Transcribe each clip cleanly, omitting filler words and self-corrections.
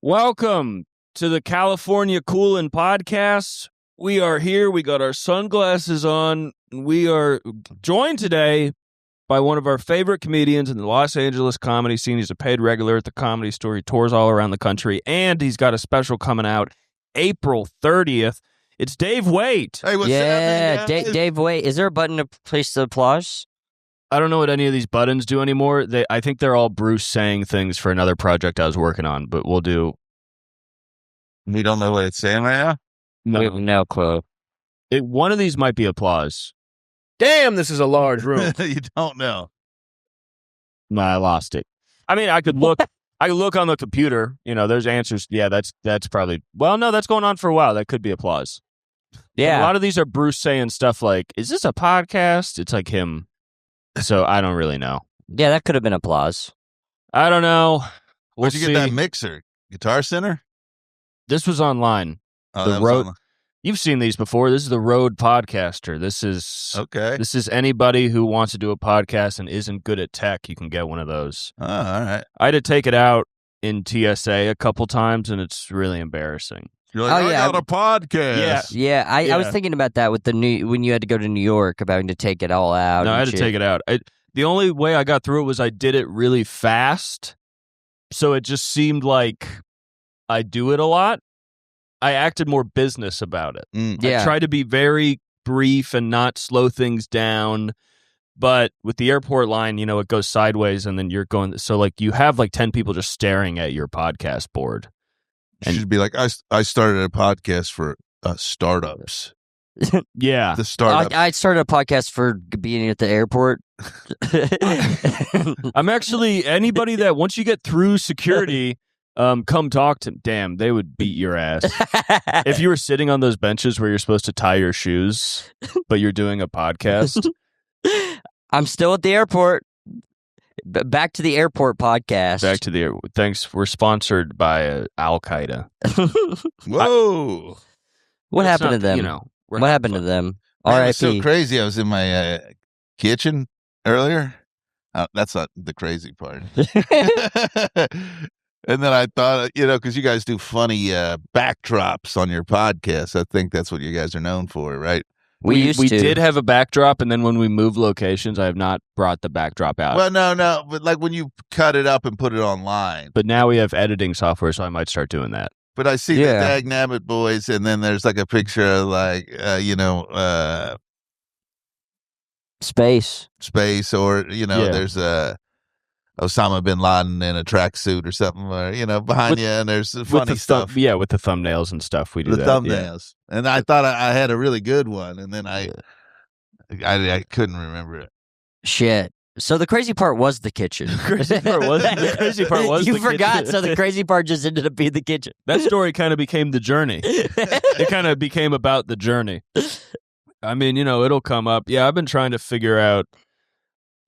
Welcome to the California Coolin' Podcast. We are here. We got our sunglasses on. We are joined today by one of our favorite comedians in the Los Angeles comedy scene. He's a paid regular at the Comedy Store. He tours all around the country, and he's got a special coming out April 30th. It's Dave Waite. Hey, what's happening, guys? Dave Waite. Is there a button to place the applause? I don't know what any of these buttons do anymore. I think they're all Bruce saying things for another project I was working on, but we'll do. We don't know what it's saying right now? No. We have no clue. One of these might be applause. Damn, this is a large room. You don't know. No, I lost it. I mean, I could look. I could look on the computer. You know, there's answers. Yeah, that's probably. Well, no, that's going on for a while. That could be applause. Yeah, and a lot of these are Bruce saying stuff like, "Is this a podcast?" It's like him. So I don't really know. Yeah, that could have been applause. I don't know. Where'd you get that mixer? Guitar Center? This was online. Oh, the Rode. You've seen these before. This is the Rode Podcaster. This is okay. This is anybody who wants to do a podcast and isn't good at tech. You can get one of those. Oh, all right. I had to take it out in TSA a couple times, and it's really embarrassing. You're like, I got a podcast. Yeah. I was thinking about that with when you had to go to New York, about having to take it all out. No, I had to take it out. The only way I got through it was I did it really fast, so it just seemed like I do it a lot. I acted more business about it. Yeah. I tried to be very brief and not slow things down. But with the airport line, you know, it goes sideways, and then you're going. So, like, you have like 10 people just staring at your podcast board. You should be like, I started a podcast for startups. Yeah. The startups. I started a podcast for being at the airport. I'm actually anybody that once you get through security, come talk to. Damn, they would beat your ass if you were sitting on those benches where you're supposed to tie your shoes, but you're doing a podcast. I'm still at the airport. Back to the airport podcast. Back to the thanks. We're sponsored by Al Qaeda. Whoa! What happened to them? You know, what happened to them? It was so R.I.P. crazy. I was in my kitchen earlier. That's not the crazy part. And then I thought, you know, because you guys do funny backdrops on your podcast. I think that's what you guys are known for, right? We did have a backdrop, and then when we moved locations, I have not brought the backdrop out. Well, no, but like when you cut it up and put it online. But now we have editing software, so I might start doing that. But I see the Dagnabbit boys, and then there's like a picture of like, Space, or, you know, there's Osama bin Laden in a tracksuit or something, or, you know, behind you, and there's funny stuff. With the thumbnails and stuff, we do the that. Thumbnails. Yeah. And I thought I had a really good one, and then I couldn't remember it. Shit. So the crazy part was the kitchen. The crazy part was you forgot, so the crazy part just ended up being the kitchen. That story kind of became the journey. It kind of became about the journey. I mean, you know, it'll come up. Yeah, I've been trying to figure out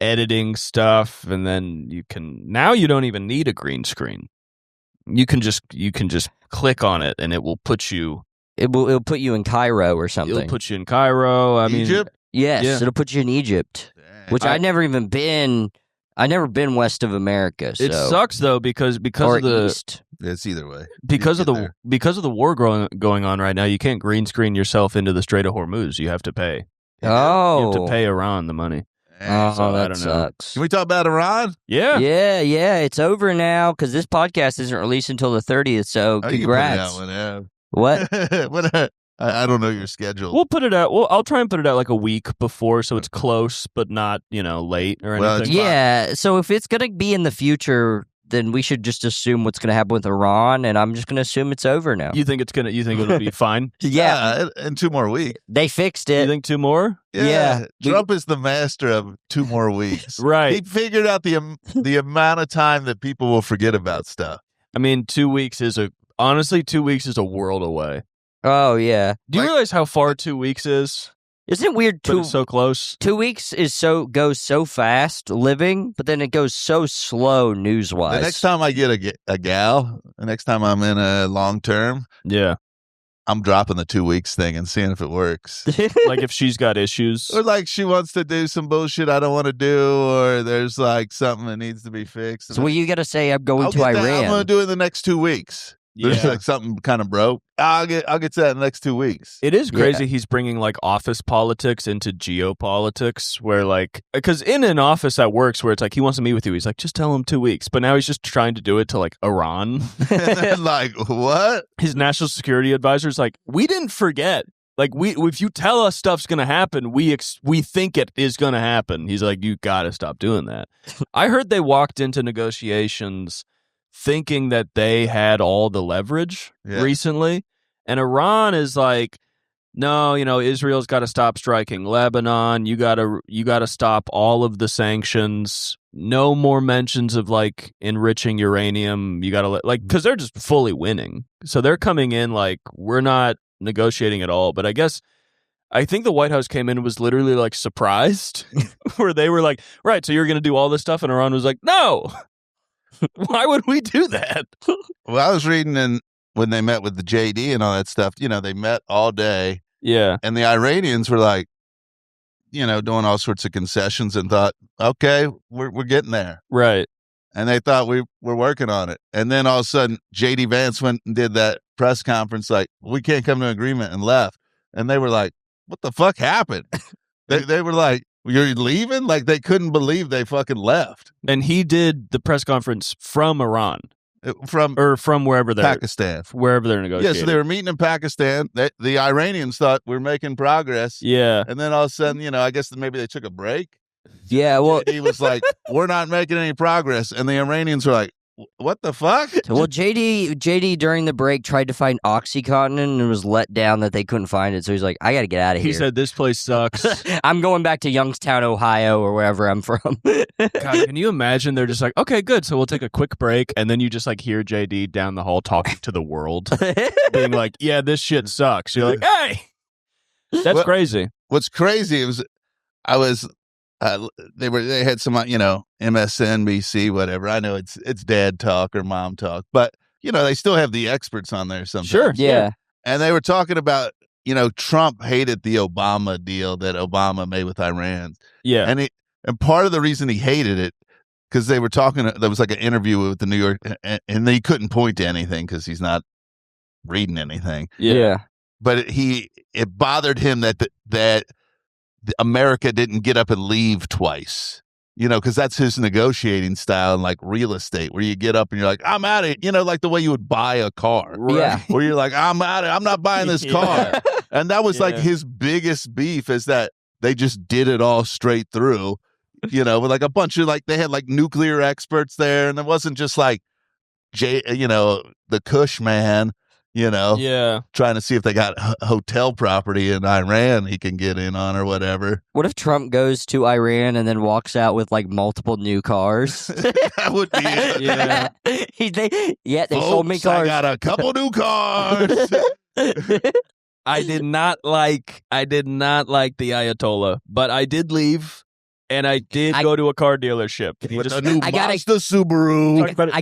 editing stuff, and then now you don't even need a green screen. You can just click on it, and it will put you. It'll put you in Cairo or something. It'll put you in Cairo. Egypt? Yes, it'll put you in Egypt, which I've never even been. I've never been west of America. So. It sucks though because of the east. It's either way. Because of the war going on right now, you can't green screen yourself into the Strait of Hormuz. You have to pay. You have to pay Iran the money. Oh, so that sucks. Can we talk about Iran? Yeah. Yeah. It's over now because this podcast isn't released until the 30th. So congrats. You can put it out What? I don't know your schedule. We'll put it out. I'll try and put it out like a week before, so it's close, but not, you know, late or anything. Yeah. So if it's gonna be in the future, then we should just assume what's gonna happen with Iran, and I'm just gonna assume it's over now. You think it'll be fine? Yeah. In 2 more weeks. They fixed it. You think 2 more? Yeah. Trump is the master of 2 more weeks. Right. He figured out the amount of time that people will forget about stuff. I mean, 2 weeks is honestly 2 weeks is a world away. Oh yeah. Do you realize how far 2 weeks is? Isn't it weird? But it's so close. 2 weeks goes so fast living, but then it goes so slow news wise. The next time I get a gal, the next time I'm in a long term, I'm dropping the 2 weeks thing and seeing if it works. Like if she's got issues. Or like she wants to do some bullshit I don't want to do, or there's like something that needs to be fixed. So you got to say I'm going to Iran. I'm going to do it in the next 2 weeks. There's like something kind of broke. I'll get to that in the next 2 weeks. It is crazy. He's bringing like office politics into geopolitics, where like, because in an office that works, where it's like he wants to meet with you, he's like, just tell him 2 weeks. But now he's just trying to do it to like Iran. Like what? His national security advisor is like, we didn't forget. Like if you tell us stuff's gonna happen, we think it is gonna happen. He's like, you gotta stop doing that. I heard they walked into negotiations thinking that they had all the leverage recently, and Iran is like, no, Israel's got to stop striking Lebanon. You gotta stop all of the sanctions. No more mentions of like enriching uranium. You gotta because they're just fully winning, so they're coming in like, we're not negotiating at all. But I think the White House came in and was literally like surprised, where they were like, right, so you're gonna do all this stuff, and Iran was like, no. Why would we do that? Well, I was reading when they met with the JD and all that stuff, they met all day. Yeah. And the Iranians were like, doing all sorts of concessions and thought, okay, we're getting there. Right. And they thought we were working on it. And then all of a sudden, JD Vance went and did that press conference like, we can't come to an agreement, and left. And they were like, what the fuck happened? They were like, you're leaving? Like, they couldn't believe they fucking left. And he did the press conference from Iran. From wherever they're Pakistan. Wherever they're negotiating. Yeah, so they were meeting in Pakistan. The Iranians thought we're making progress. Yeah. And then all of a sudden, I guess maybe they took a break. Yeah, well, he was like, we're not making any progress. And the Iranians were like, what the fuck? Well, JD during the break tried to find OxyContin and was let down that they couldn't find it. So he's like, I got to get out of here. He said, this place sucks. I'm going back to Youngstown, Ohio, or wherever I'm from. God, can you imagine? They're just like, okay, good. So we'll take a quick break. And then you just like hear JD down the hall talking to the world, being like, yeah, this shit sucks. You're like, hey, that's crazy. What's crazy was they had some, MSNBC, whatever. I know it's dad talk or mom talk, but they still have the experts on there sometimes. Sure. Yeah. And they were talking about, Trump hated the Obama deal that Obama made with Iran. Yeah. And part of the reason he hated it, because they were talking, there was like an interview with the New York, and they couldn't point to anything because he's not reading anything. Yeah. But it bothered him that America didn't get up and leave twice, because that's his negotiating style in like real estate, where you get up and you're like, I'm out of it, like the way you would buy a car. Yeah. Where you're like, I'm out of it. I'm not buying this car. And that was like his biggest beef, is that they just did it all straight through, with like a bunch of like, they had like nuclear experts there, and it wasn't just like the Kush man, trying to see if they got hotel property in Iran he can get in on or whatever. What if Trump goes to Iran and then walks out with like multiple new cars? That would be it. Yeah. They Folks, sold me cars. I got a couple new cars. I did not like the Ayatollah, but I did leave. And I did go to a car dealership. With a new Mazda Subaru. I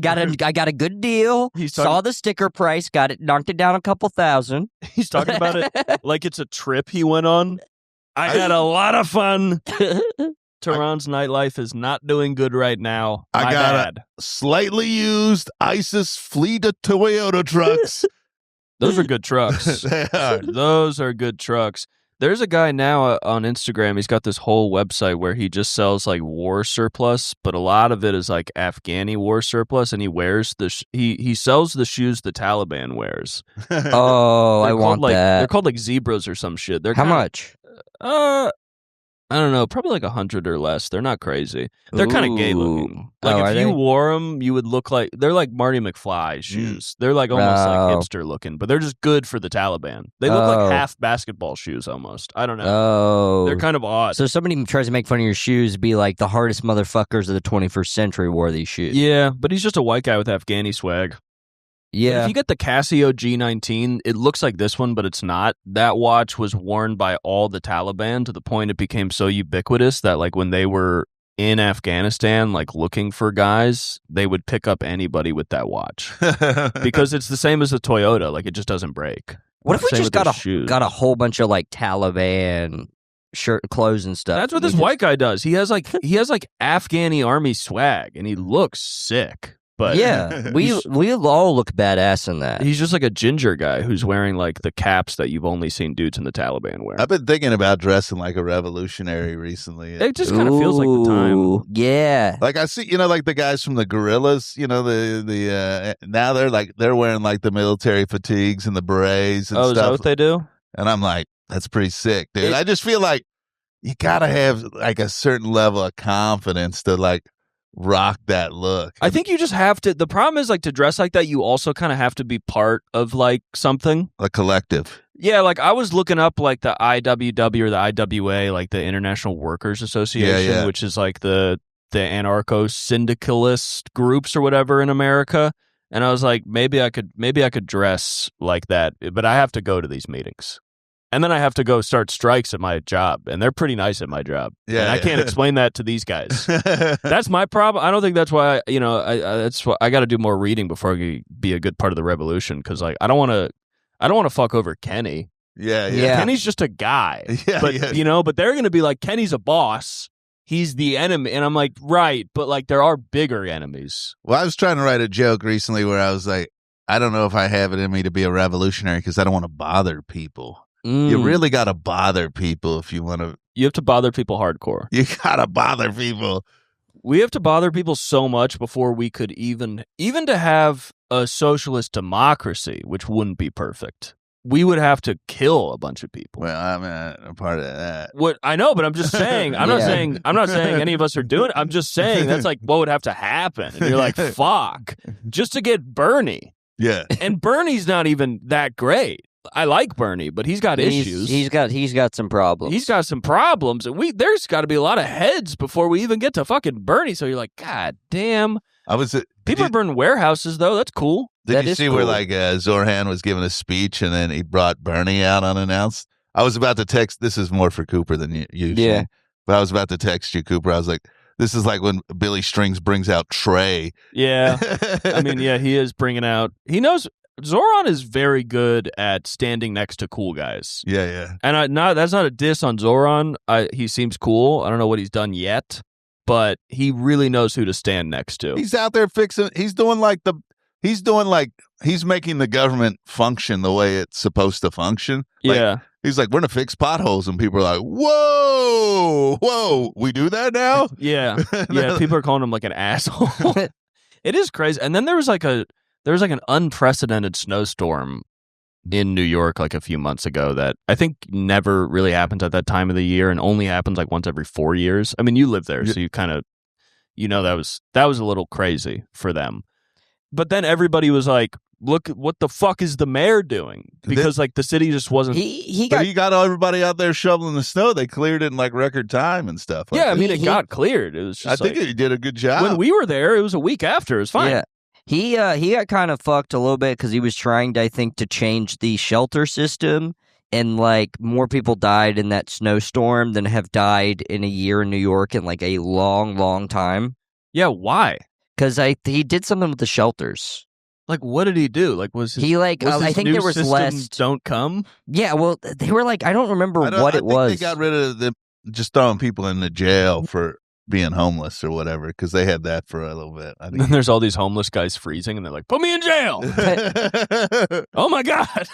got a good deal. Saw the sticker price. Knocked it down a couple thousand. He's talking about it like it's a trip he went on. I had a lot of fun. Tehran's nightlife is not doing good right now. I got a slightly used ISIS fleet of Toyota trucks. Those are good trucks. They are. Those are good trucks. There's a guy now on Instagram. He's got this whole website where he just sells like war surplus, but a lot of it is like Afghani war surplus, and he wears he sells the shoes the Taliban wears. Oh, I want that. They're called like zebras or some shit. How much? I don't know, probably like 100 or less. They're not crazy. They're kind of gay looking. Like if you wore them, you would look like, they're like Marty McFly shoes. They're like almost like hipster looking, but they're just good for the Taliban. They look like half basketball shoes almost. I don't know. Oh. They're kind of odd. So somebody tries to make fun of your shoes, be like the hardest motherfuckers of the 21st century wore these shoes. Yeah, but he's just a white guy with Afghani swag. Yeah. But if you get the Casio G19, it looks like this one, but it's not. That watch was worn by all the Taliban to the point it became so ubiquitous that like when they were in Afghanistan, like looking for guys, they would pick up anybody with that watch because it's the same as a Toyota. Like it just doesn't break. What if we just got a whole bunch of like Taliban clothes and stuff? That's what this white guy does. He has like Afghani army swag and he looks sick. But Yeah, we all look badass in that. he's just like a ginger guy who's wearing like the caps that you've only seen dudes in the Taliban wear. I've been thinking about dressing like a revolutionary recently. It just kind of feels like the time. Ooh, yeah. Like I see, like the guys from the guerrillas, now they're wearing like the military fatigues and the berets and Oh, stuff. is that what they do? And I'm like, that's pretty sick, dude. I just feel like you gotta have like a certain level of confidence to like rock that look. I think you just have to. The problem is like to dress like that, you also kind of have to be part of like something. A collective. Yeah, like I was looking up like the IWW or the IWA, like the International Workers Association, which is like the anarcho-syndicalist groups or whatever in America. And I was like, maybe I could dress like that, but I have to go to these meetings. And then I have to go start strikes at my job, and they're pretty nice at my job. Yeah, and I can't explain that to these guys. That's my problem. I don't think that's why. That's why I got to do more reading before I can be a good part of the revolution. Because like I don't want to fuck over Kenny. Yeah. Kenny's just a guy. But they're gonna be like, Kenny's a boss. He's the enemy, and I'm like, right, but like there are bigger enemies. Well, I was trying to write a joke recently where I was like, I don't know if I have it in me to be a revolutionary because I don't want to bother people. You really got to bother people if you want to. You have to bother people hardcore. You got to bother people. We have to bother people so much before we could even to have a socialist democracy, which wouldn't be perfect. We would have to kill a bunch of people. Well, I'm a part of that. What I know, but I'm just saying. I'm not saying any of us are doing it. I'm just saying that's like what would have to happen. And you're like, fuck, just to get Bernie. Yeah, and Bernie's not even that great. I like Bernie, but he's got issues. He's got some problems. He's got some problems, and there's got to be a lot of heads before we even get to fucking Bernie. So you're like, God damn. People are burning warehouses, though. That's cool. Did you see where like Zorhan was giving a speech, and then he brought Bernie out unannounced? I was about to text. This is more for Cooper than you. Yeah. But I was about to text you, Cooper. I was like, this is like when Billy Strings brings out Trey. Yeah. I mean, yeah, he is bringing out. He knows. Zoran is very good at standing next to cool guys. Yeah. And that's not a diss on Zoran. He seems cool. I don't know what he's done yet, but he really knows who to stand next to. He's out there fixing. He's making the government function the way it's supposed to function. Yeah. He's like, we're going to fix potholes. And people are like, whoa, we do that now? Yeah. Yeah. People are calling him like an asshole. It is crazy. And then there was like an unprecedented snowstorm in New York like a few months ago that I think never really happens at that time of the year and only happens like once every 4 years. I mean, you live there, so you kind of, that was a little crazy for them. But then everybody was like, look, what the fuck is the mayor doing? Because like the city just wasn't. He got everybody out there shoveling the snow. They cleared it in like record time and stuff. Yeah, I mean, it got cleared. It was just I think he did a good job. When we were there, it was a week after. It was fine. Yeah. He got kind of fucked a little bit because he was trying to, I think, to change the shelter system, and like more people died in that snowstorm than have died in a year in New York in like a long, long time. Yeah, why? Because he did something with the shelters. Like, what did he do? Like, was he like? I think there was less. Don't come. Yeah, well, they were like, I don't remember what it was. They got rid of them just throwing people into jail for being homeless or whatever, because they had that for a little bit. I think. Then there's all these homeless guys freezing, and they're like, "Put me in jail!" Oh my god!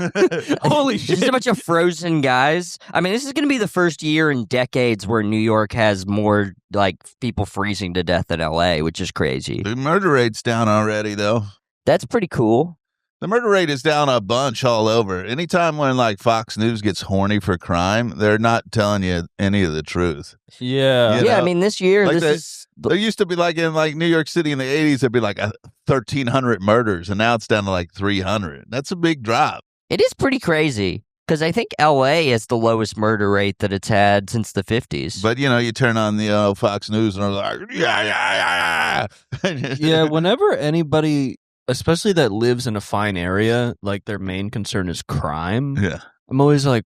Holy shit! Just a bunch of frozen guys. I mean, this is going to be the first year in decades where New York has more like people freezing to death than L.A., which is crazy. The murder rate's down already, though. That's pretty cool. The murder rate is down a bunch all over. Anytime when like Fox News gets horny for crime, they're not telling you any of the truth. Yeah. I mean, this year, like is... There used to be like in like New York City in the 80s, there'd be like 1,300 murders, and now it's down to like 300. That's a big drop. It is pretty crazy, because I think L.A. has the lowest murder rate that it's had since the 50s. But, you turn on the Fox News and they're like, yeah. Yeah, whenever anybody... especially that lives in a fine area, like their main concern is crime. Yeah. I'm always like,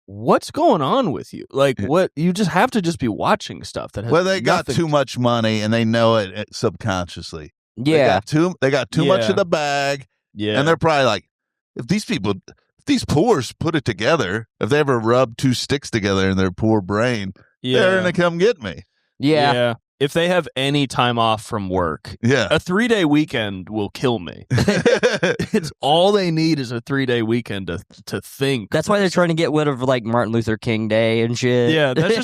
what's going on with you? Like, what? You just have to just be watching stuff that has they got too much money and they know it subconsciously. Yeah. They got too much in the bag. Yeah. And they're probably like, if these poors put it together, if they ever rub two sticks together in their poor brain, they're going to come get me. Yeah. if they have any time off from work, Yeah. a 3-day weekend will kill me. It's all they need is a 3-day weekend to think. That's why they're trying to get rid of like Martin Luther King Day and shit. Yeah, that's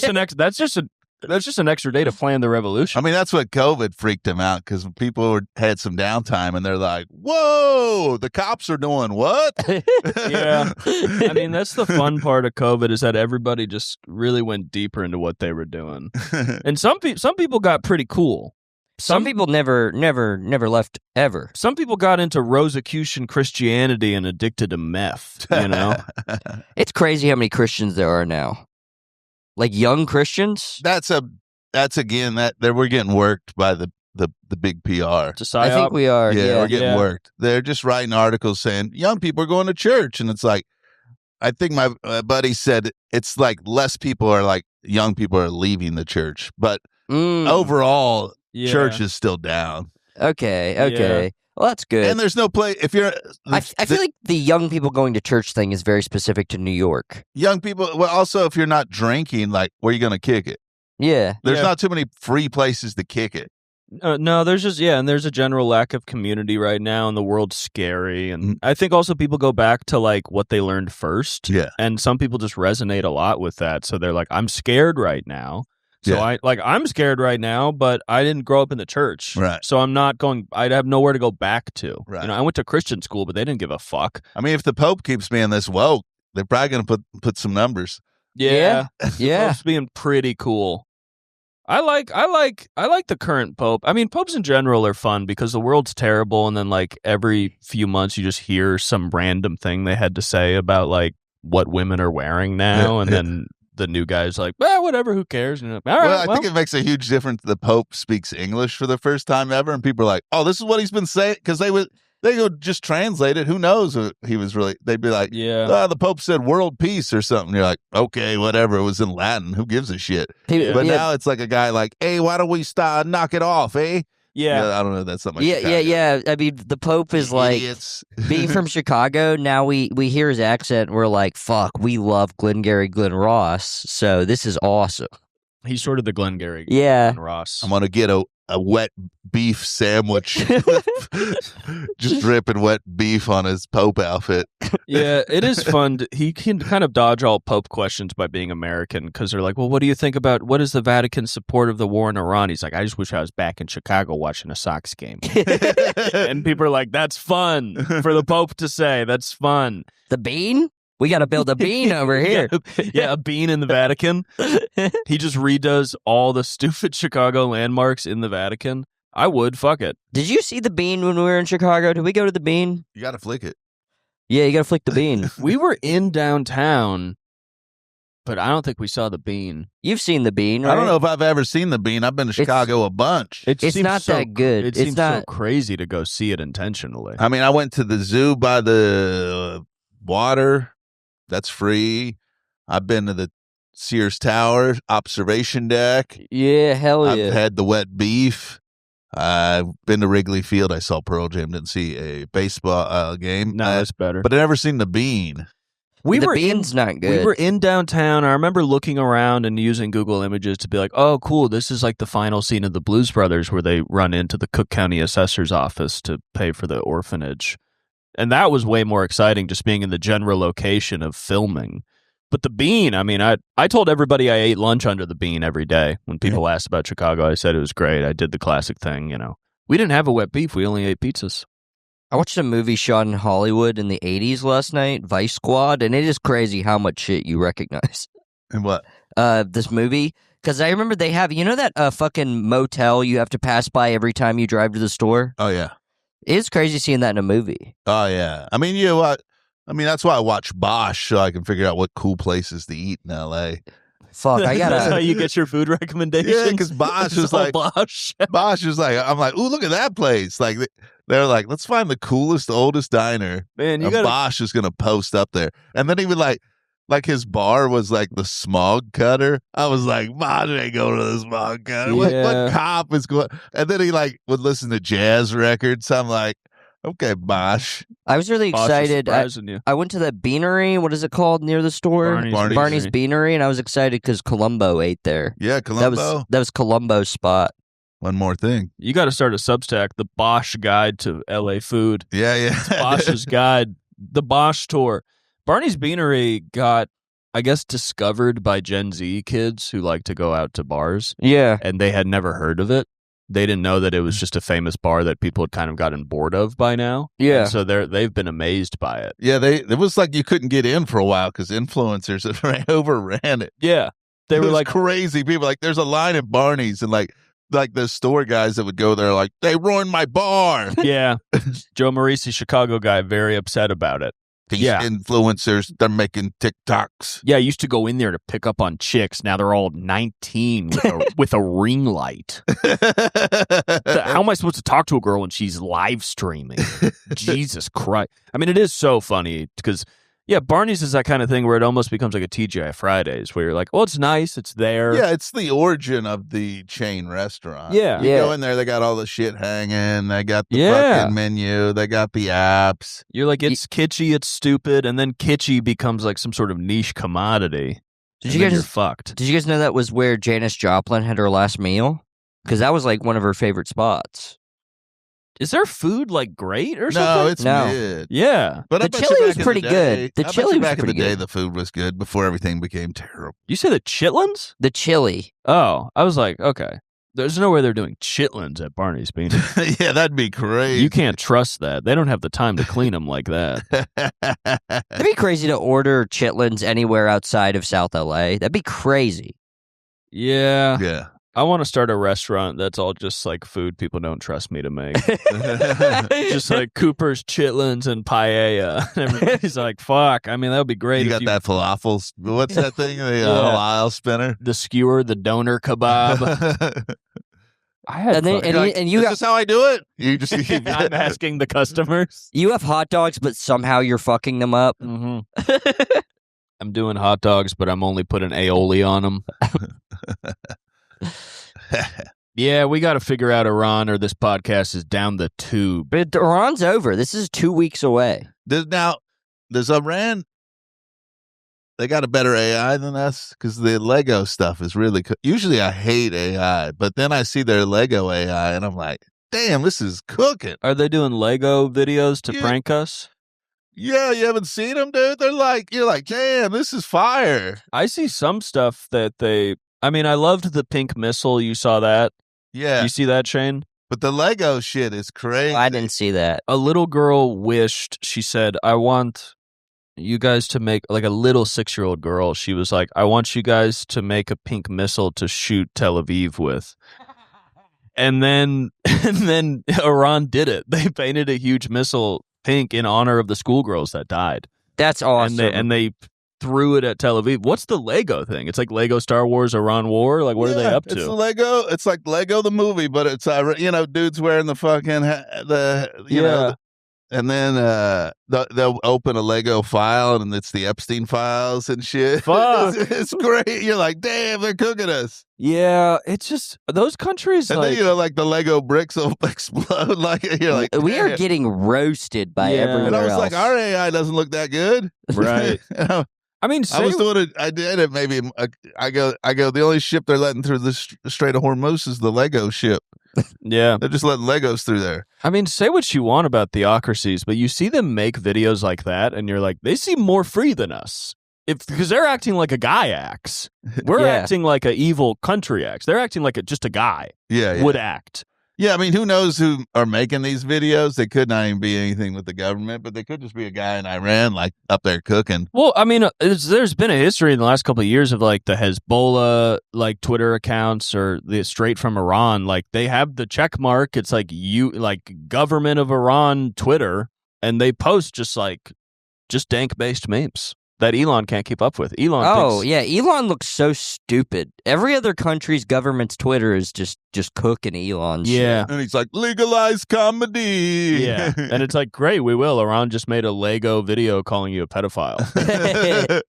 just an extra day to plan the revolution. I mean, that's what COVID freaked him out because people had some downtime and they're like, whoa, the cops are doing what? Yeah. I mean, that's the fun part of COVID is that everybody just really went deeper into what they were doing. And some people got pretty cool. Some people never left ever. Some people got into Rosicrucian Christianity and addicted to meth, you know? It's crazy how many Christians there are now. Like young Christians? That's again that we're getting worked by the big PR. It's a psyop. I think we are. Yeah, Yeah. we're getting worked. They're just writing articles saying young people are going to church, and it's like, I think my buddy said it's like less people are like young people are leaving the church, but overall, church is still down. Okay. Yeah. Well, that's good. And there's no place if you're. I feel like the young people going to church thing is very specific to New York. Young people. Well, also if you're not drinking, like where are you going to kick it? Yeah. There's not too many free places to kick it. No, there's just and there's a general lack of community right now, and the world's scary. And I think also people go back to like what they learned first. Yeah. And some people just resonate a lot with that. So they're like, I'm scared right now. So I'm scared right now, but I didn't grow up in the church. Right. So I'm not going, I'd have nowhere to go back to. Right. You know, I went to Christian school, but they didn't give a fuck. I mean, if the Pope keeps being this woke, they're probably going to put some numbers. Yeah. Pope's being pretty cool. I like the current Pope. I mean, popes in general are fun because the world's terrible, and then like every few months you just hear some random thing they had to say about like what women are wearing now, and then the new guy's like, well, whatever, who cares? And like, all right, I think it makes a huge difference. The Pope speaks English for the first time ever, and people are like, "Oh, this is what he's been saying," because they go just translate it. Who knows what he was really? They'd be like, yeah, the Pope said world peace or something. You're like, okay, whatever. It was in Latin. Who gives a shit? But now it's like a guy like, hey, why don't we knock it off, eh? Yeah. I don't know. That's something. Yeah. I mean, the Pope is like, being from Chicago, now we hear his accent, and we're like, fuck, we love Glengarry Glen Ross, so this is awesome. He's sort of the Glengarry Glen Ross. I'm going to get a wet beef sandwich, just dripping wet beef on his Pope outfit. Yeah, it is fun. He can kind of dodge all Pope questions by being American, because they're like, well, what do you think about, what is the Vatican's support of the war in Iran? He's like, I just wish I was back in Chicago watching a Sox game. And people are like, that's fun for the Pope to say. That's fun. The bean? We got to build a bean over here. Yeah, a bean in the Vatican. He just redoes all the stupid Chicago landmarks in the Vatican. I would. Fuck it. Did you see the bean when we were in Chicago? Did we go to the bean? You got to flick it. Yeah, you got to flick the bean. We were in downtown, but I don't think we saw the bean. You've seen the bean, right? I don't know if I've ever seen the bean. I've been to Chicago a bunch. It's not that good. It seems so crazy to go see it intentionally. I mean, I went to the zoo by the water. That's free. I've been to the Sears Tower observation deck. Yeah, hell yeah. I've had the wet beef. I've been to Wrigley Field. I saw Pearl Jam. Didn't see a baseball game. No, that's better. But I never seen the bean. The bean's not good. We were in downtown. I remember looking around and using Google Images to be like, oh, cool, this is like the final scene of the Blues Brothers where they run into the Cook County Assessor's office to pay for the orphanage. And that was way more exciting, just being in the general location of filming. But the bean, I mean, I told everybody I ate lunch under the bean every day. When people asked about Chicago, I said it was great. I did the classic thing, you know. We didn't have a wet beef. We only ate pizzas. I watched a movie shot in Hollywood in the 80s last night, Vice Squad, and it is crazy how much shit you recognize. And what? This movie. Because I remember they have, you know that fucking motel you have to pass by every time you drive to the store? Oh, yeah. It's crazy seeing that in a movie. Oh, yeah. I mean, you know what? I mean, that's why I watch Bosch, so I can figure out what cool places to eat in L.A. Fuck, I gotta... That's how you get your food recommendations? Yeah, because Bosch was like... Bosch. Bosch was like... I'm like, ooh, look at that place. Like, they're like, let's find the coolest, oldest diner. Man, Bosch is going to post up there. And then even like his bar was like the smog cutter. I was like, Bosch ain't going to the smog cutter. Yeah. What cop is going? And then he like would listen to jazz records. I'm like, Okay, Bosch. I was really Bosch is excited. surprising you. I went to that beanery. What is it called near the store? Barney's Beanery, and I was excited because Columbo ate there. Yeah, Columbo. That was Columbo's spot. One more thing. You got to start a Substack, the Bosch Guide to LA Food. Yeah. Bosch's Guide, the Bosch Tour. Barney's Beanery got, I guess, discovered by Gen Z kids who like to go out to bars. Yeah. And they had never heard of it. They didn't know that it was just a famous bar that people had kind of gotten bored of by now. Yeah. And so they've been amazed by it. Yeah, it was like you couldn't get in for a while because influencers overran it. Yeah. They were was like crazy people. Like there's a line at Barney's and like the store guys that would go there like, they ruined my bar. Yeah. Joe Morisi, Chicago guy, very upset about it. These influencers, they're making TikToks. Yeah, I used to go in there to pick up on chicks. Now they're all 19 with a ring light. How am I supposed to talk to a girl when she's live streaming? Jesus Christ. I mean, it is so funny because, Barney's is that kind of thing where it almost becomes like a TGI Fridays where you're like, well, it's nice. It's there. Yeah, it's the origin of the chain restaurant. Yeah. You go in there, they got all the shit hanging. They got the fucking menu. They got the apps. You're like, it's kitschy, it's stupid. And then kitschy becomes like some sort of niche commodity. You're fucked. Did you guys know that was where Janis Joplin had her last meal? Because that was like one of her favorite spots. Is their food like great or something? No, it's mid. Yeah. But the chili was pretty good. The chili was back pretty in the day, good. the food was good before everything became terrible. You say the chitlins? The chili. Oh, I was like, okay. There's no way they're doing chitlins at Barney's Beanery. Yeah, that'd be crazy. You can't trust that. They don't have the time to clean them like that. It'd be crazy to order chitlins anywhere outside of South LA. That'd be crazy. Yeah. Yeah. I want to start a restaurant that's all just like food people don't trust me to make. Just like Cooper's chitlins and paella. Everybody's like, fuck. I mean, that would be great. You got that falafel. What's that thing? The halal spinner? The skewer, the doner kebab. I had Is this how I do it? You just I'm asking the customers. You have hot dogs, but somehow you're fucking them up. Mm-hmm. I'm doing hot dogs, but I'm only putting aioli on them. Yeah, we got to figure out Iran or this podcast is down the tube. But Iran's over. This is 2 weeks away. Does Iran, they got a better AI than us? Because the Lego stuff is really usually I hate AI, but then I see their Lego AI and I'm like, damn, this is cooking. Are they doing Lego videos to prank us? Yeah, you haven't seen them, dude? You're like, damn, this is fire. I see some stuff that I loved the pink missile. You saw that? Yeah. You see that, Shane? But the Lego shit is crazy. I didn't see that. A little girl wished, she said, I want you guys to make, like a little 6-year-old girl. She was like, I want you guys to make a pink missile to shoot Tel Aviv with. And then Iran did it. They painted a huge missile pink in honor of the schoolgirls that died. That's awesome. And they threw it at Tel Aviv. What's the Lego thing? It's like Lego Star Wars Iran War. Like, what are they up to? It's Lego. It's like Lego the movie, but it's dudes wearing the fucking know, and then they'll open a Lego file and it's the Epstein files and shit. Fuck. It's great. You're like, damn, they're cooking us. Yeah, it's just those countries. And then like the Lego bricks will explode. Like you're like, we are getting roasted by everywhere and I was else. like, our AI doesn't look that good, right? I mean, I was doing it. I did it. Maybe I go. The only ship they're letting through the Strait of Hormuz is the Lego ship. Yeah, they're just letting Legos through there. I mean, say what you want about theocracies, but you see them make videos like that, and you're like, they seem more free than us. Because they're acting like a guy acts. We're acting like an evil country acts. They're acting like just a guy would act. Yeah, I mean, who knows who are making these videos? They could not even be anything with the government, but they could just be a guy in Iran, like, up there cooking. Well, I mean, there's been a history in the last couple of years of, like, the Hezbollah, like, Twitter accounts or the straight from Iran. Like, they have the check mark. It's like, government of Iran Twitter, and they post just dank-based memes that Elon can't keep up with. Elon looks so stupid. Every other country's government's Twitter is just cooking Elon shit. And he's like, legalize comedy. Yeah. And it's like, great, we will. Iran just made a Lego video calling you a pedophile.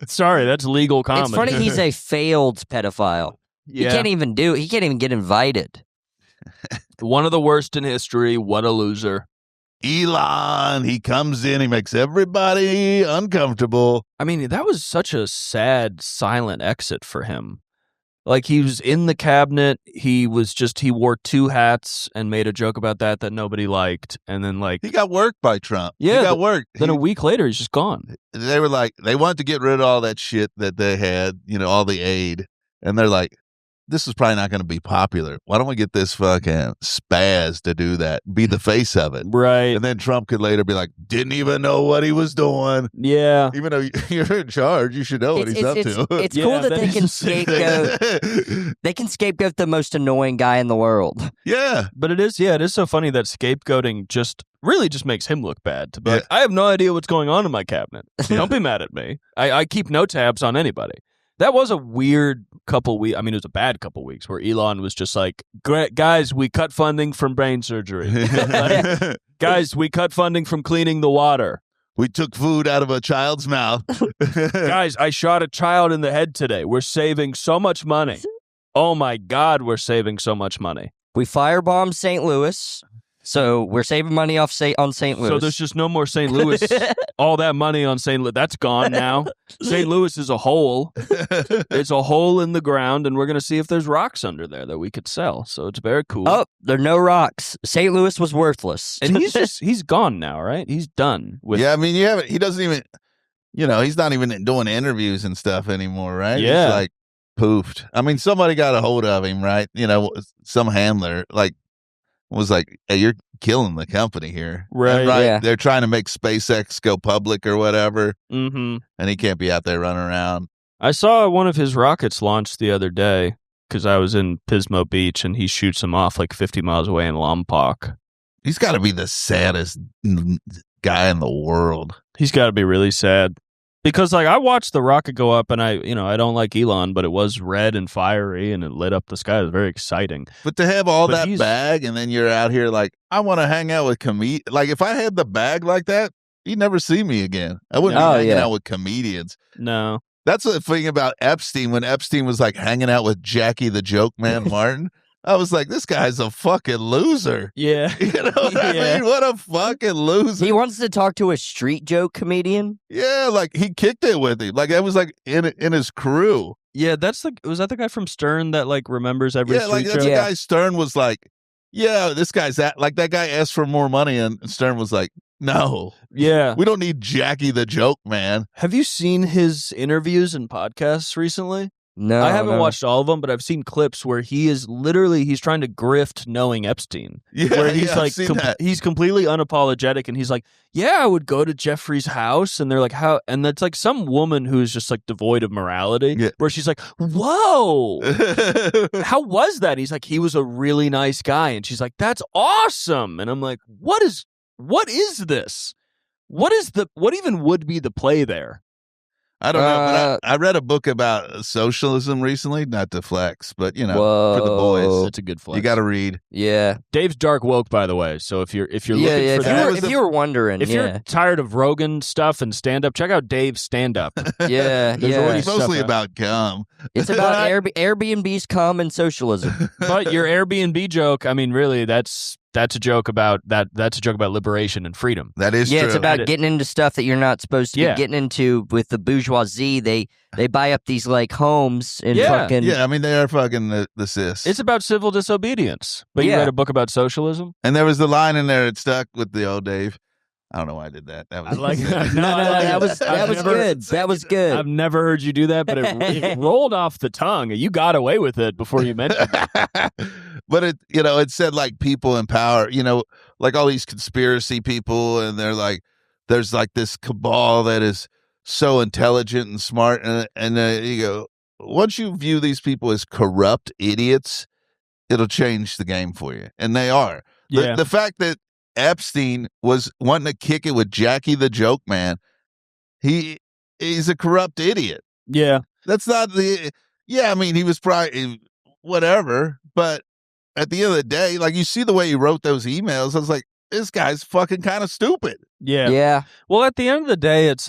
Sorry, that's legal comedy. It's funny he's a failed pedophile. Yeah. He can't even get invited. One of the worst in history. What a loser. Elon, he comes in, he makes everybody uncomfortable. I mean, that was such a sad, silent exit for him. Like, he was in the cabinet, he wore 2 hats and made a joke about that nobody liked, and then, like... He got worked by Trump. Yeah. He got worked. Then a week later, he's just gone. They were like, they wanted to get rid of all that shit that they had, all the aid, and they're like, this is probably not going to be popular. Why don't we get this fucking spaz to do that, be the face of it? Right. And then Trump could later be like, didn't even know what he was doing. Yeah. Even though you're in charge, you should know what he's up to. It's cool that they can scapegoat. They can scapegoat the most annoying guy in the world. Yeah. But it is so funny that scapegoating just makes him look bad. To be like, I have no idea what's going on in my cabinet. Don't be mad at me. I keep no tabs on anybody. That was a weird couple weeks. I mean, it was a bad couple weeks where Elon was just like, guys, we cut funding from brain surgery. Guys, we cut funding from cleaning the water. We took food out of a child's mouth. Guys, I shot a child in the head today. We're saving so much money. Oh my God, we're saving so much money. We firebombed St. Louis. So we're saving money on St. Louis. So there's just no more St. Louis. All that money on St. Louis, that's gone now. St. Louis is a hole. It's a hole in the ground, and we're going to see if there's rocks under there that we could sell. So it's very cool. Oh, there are no rocks. St. Louis was worthless. And he's gone now, right? He's done with. Yeah, I mean, he doesn't even, he's not even doing interviews and stuff anymore, right? Yeah. He's like poofed. I mean, somebody got a hold of him, right? Some handler, was like, hey, you're killing the company here. Right. Yeah. They're trying to make SpaceX go public or whatever. Mm-hmm. And he can't be out there running around. I saw one of his rockets launched the other day because I was in Pismo Beach, and he shoots them off like 50 miles away in Lompoc. He's got to be the saddest guy in the world. He's got to be really sad. Because, I watched the rocket go up, and I don't like Elon, but it was red and fiery, and it lit up the sky. It was very exciting. But to have all that bag, and then you're out here like, I want to hang out with Like, if I had the bag like that, you'd never see me again. I wouldn't be hanging out with comedians. No. That's the thing about Epstein. When Epstein was, hanging out with Jackie the Joke Man Martin, I was like, this guy's a fucking loser. Yeah. I mean, what a fucking loser. He wants to talk to a street joke comedian. Yeah, he kicked it with him. That was in his crew. Yeah, was that the guy from Stern that remembers every street joke? That's the guy Stern was like, yeah, this guy's that guy asked for more money, and Stern was like, no. Yeah. We don't need Jackie the Joke Man. Have you seen his interviews and podcasts recently? No, I haven't watched all of them, but I've seen clips where he's trying to grift knowing Epstein. Yeah, where he's he's completely unapologetic, and he's like, yeah, I would go to Jeffrey's house, and they're like, how? And that's some woman who's just devoid of morality, where she's like, whoa, how was that? He's like, he was a really nice guy, and she's like, that's awesome, and I'm like, what is this? What even would be the play there? I don't know, but I read a book about socialism recently, not to flex, but for the boys. It's a good flex. You got to read. Yeah. Dave's dark woke, by the way. So if you're looking for that, if you were wondering, if you're tired of Rogan stuff and stand up, check out Dave's stand up. Yeah, It's mostly about cum. It's about Airbnb's cum and socialism. But your Airbnb joke, I mean, really, that's a joke about That's a joke about liberation and freedom. That is true. Yeah, it's about getting into stuff that you're not supposed to be getting into with the bourgeoisie. They buy up these homes and fucking... Yeah, I mean, they are fucking the cis. It's about civil disobedience. But you read a book about socialism? And there was the line in there that stuck with the old Dave. I don't know why I did that. That was that was good. That was good. I've never heard you do that, but it rolled off the tongue. You got away with it before you mentioned it. But it said people in power, all these conspiracy people, and they're like, there's this cabal that is so intelligent and smart, and you go, once you view these people as corrupt idiots, it'll change the game for you, and they are. Yeah. The fact that Epstein was wanting to kick it with Jackie the Joke Man, he's a corrupt idiot. Yeah. That's not I mean, he was probably whatever, but at the end of the day, you see the way he wrote those emails, I was like, this guy's fucking kind of stupid. Yeah. Yeah. Well, at the end of the day, it's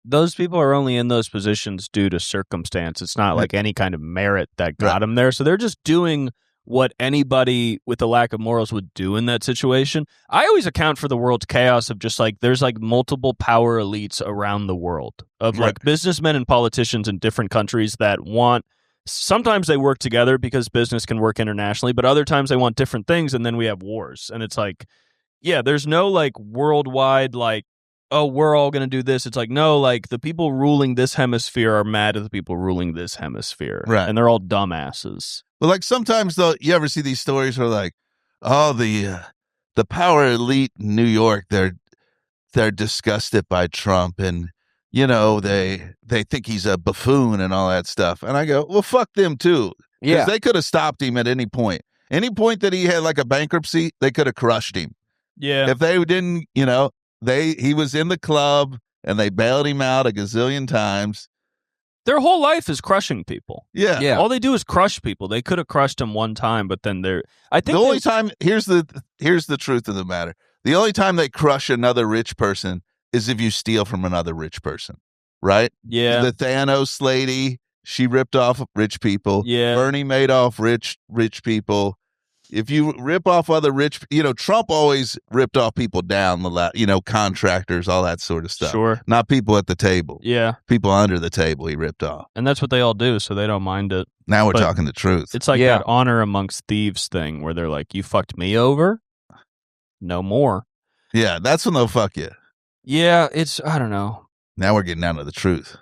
those people are only in those positions due to circumstance. It's not any kind of merit that got them there. So they're just doing what anybody with a lack of morals would do in that situation. I always account for the world's chaos of just like there's like multiple power elites around the world of like businessmen and politicians in different countries that want. Sometimes they work together because business can work internationally, but other times they want different things, and then we have wars. And it's like, yeah, there's no like worldwide like, oh, we're all going to do this. It's like, no, like the people ruling this hemisphere are mad at the people ruling this hemisphere. Right. And they're all dumbasses. Well, like sometimes though, you ever see these stories where like, oh, the power elite in New York, they're disgusted by Trump, and you know they think he's a buffoon and all that stuff. And I go, well, fuck them too. Because they could have stopped him at any point. Any point that he had like a bankruptcy, they could have crushed him. Yeah. If they didn't, you know, he was in the club and they bailed him out a gazillion times. Their whole life is crushing people. Yeah. All they do is crush people. They could have crushed him one time, but then I think the only time, here's the truth of the matter. The only time they crush another rich person is if you steal from another rich person, right? Yeah. The Thanos lady, she ripped off rich people. Yeah. Bernie Madoff, rich people. If you rip off other rich, you know, Trump always ripped off people down the lot, you know, contractors, all that sort of stuff. Sure. Not people at the table. Yeah. People under the table he ripped off. And that's what they all do, so they don't mind it. Now we're But talking the truth. It's like that honor amongst thieves thing where they're like, you fucked me over? No more. Yeah, that's when they'll fuck you. Yeah, I don't know. Now we're getting down to the truth.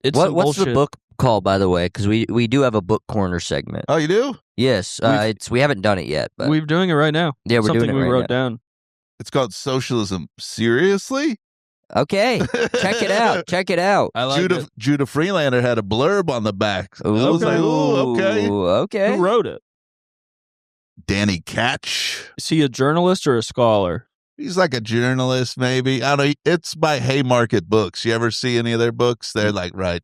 It's what's the book called, by the way? Because we do have a book corner segment. Oh, you do? Yes, we haven't done it yet, but we're doing it right now. Yeah, we're Something doing it we right wrote now. down. It's called Socialism. Seriously? Okay, check it out. Check it out. I like it. Judah Freelander had a blurb on the back. I was like, ooh, okay. Okay. Who wrote it? Danny Catch. Is he a journalist or a scholar? He's like a journalist, maybe. I don't know. It's by Haymarket Books. You ever see any of their books? They're like, right.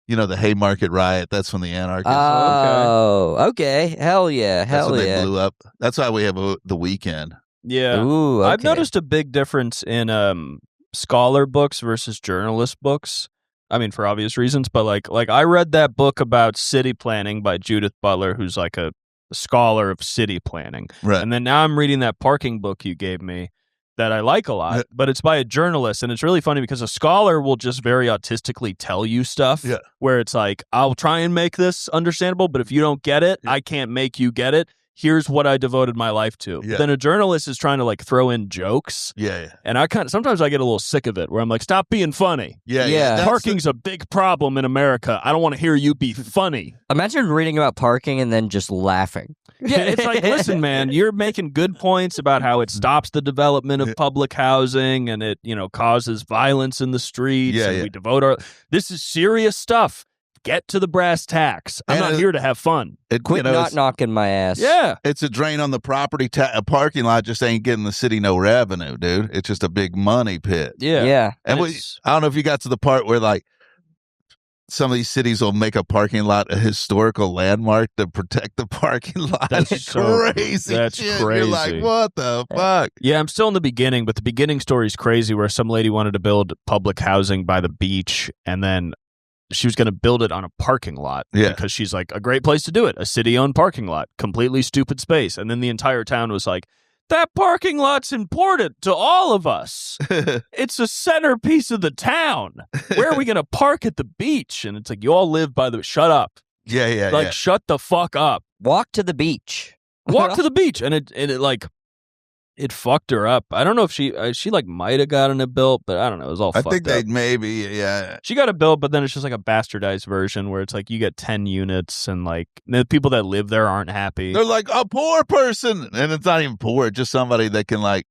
You know, the Haymarket Riot. That's when the anarchists. Oh, okay. Hell yeah. That's when yeah. they blew up. That's why we have The Weekend. Yeah. Ooh, okay. I've noticed a big difference in scholar books versus journalist books. I mean, for obvious reasons, but like I read that book about city planning by Judith Butler, who's like a scholar of city planning. Right. And then now I'm reading that parking book you gave me that I like a lot, but it's by a journalist. And it's really funny because a scholar will just very autistically tell you stuff where it's like, I'll try and make this understandable, but if you don't get it, I can't make you get it. Here's what I devoted my life to. Yeah. Then a journalist is trying to like throw in jokes. Yeah. And sometimes I get a little sick of it where I'm like, stop being funny. Yeah. Parking's a big problem in America. I don't want to hear you be funny. Imagine reading about parking and then just laughing. Yeah, it's like, listen, man, you're making good points about how it stops the development of public housing and it, you know, causes violence in the streets. Yeah, and we devote this is serious stuff. Get to the brass tacks. I'm not here to have fun. Quit not knocking my ass. Yeah. It's a drain on the property. A parking lot just ain't getting the city no revenue, dude. It's just a big money pit. Yeah. And I don't know if you got to the part where like some of these cities will make a parking lot a historical landmark to protect the parking lot. That's so crazy. That's shit. crazy. You're like, what the fuck? Yeah, I'm still in the beginning, but the beginning story is crazy where some lady wanted to build public housing by the beach and then she was going to build it on a parking lot because she's like, a great place to do it. A city-owned parking lot. Completely stupid space. And then the entire town was like, that parking lot's important to all of us. It's a centerpiece of the town. Where are we going to park at the beach? And it's like, you all live by the... Shut up. Yeah. Shut the fuck up. Walk to the beach. Walk to the beach. And it like... It fucked her up. I don't know if she like might have gotten it built, but I don't know. It was all fucked up. I think they maybe, yeah. She got it built, but then it's just like a bastardized version where it's like you get 10 units and like the people that live there aren't happy. They're like a poor person. And it's not even poor, just somebody that can like,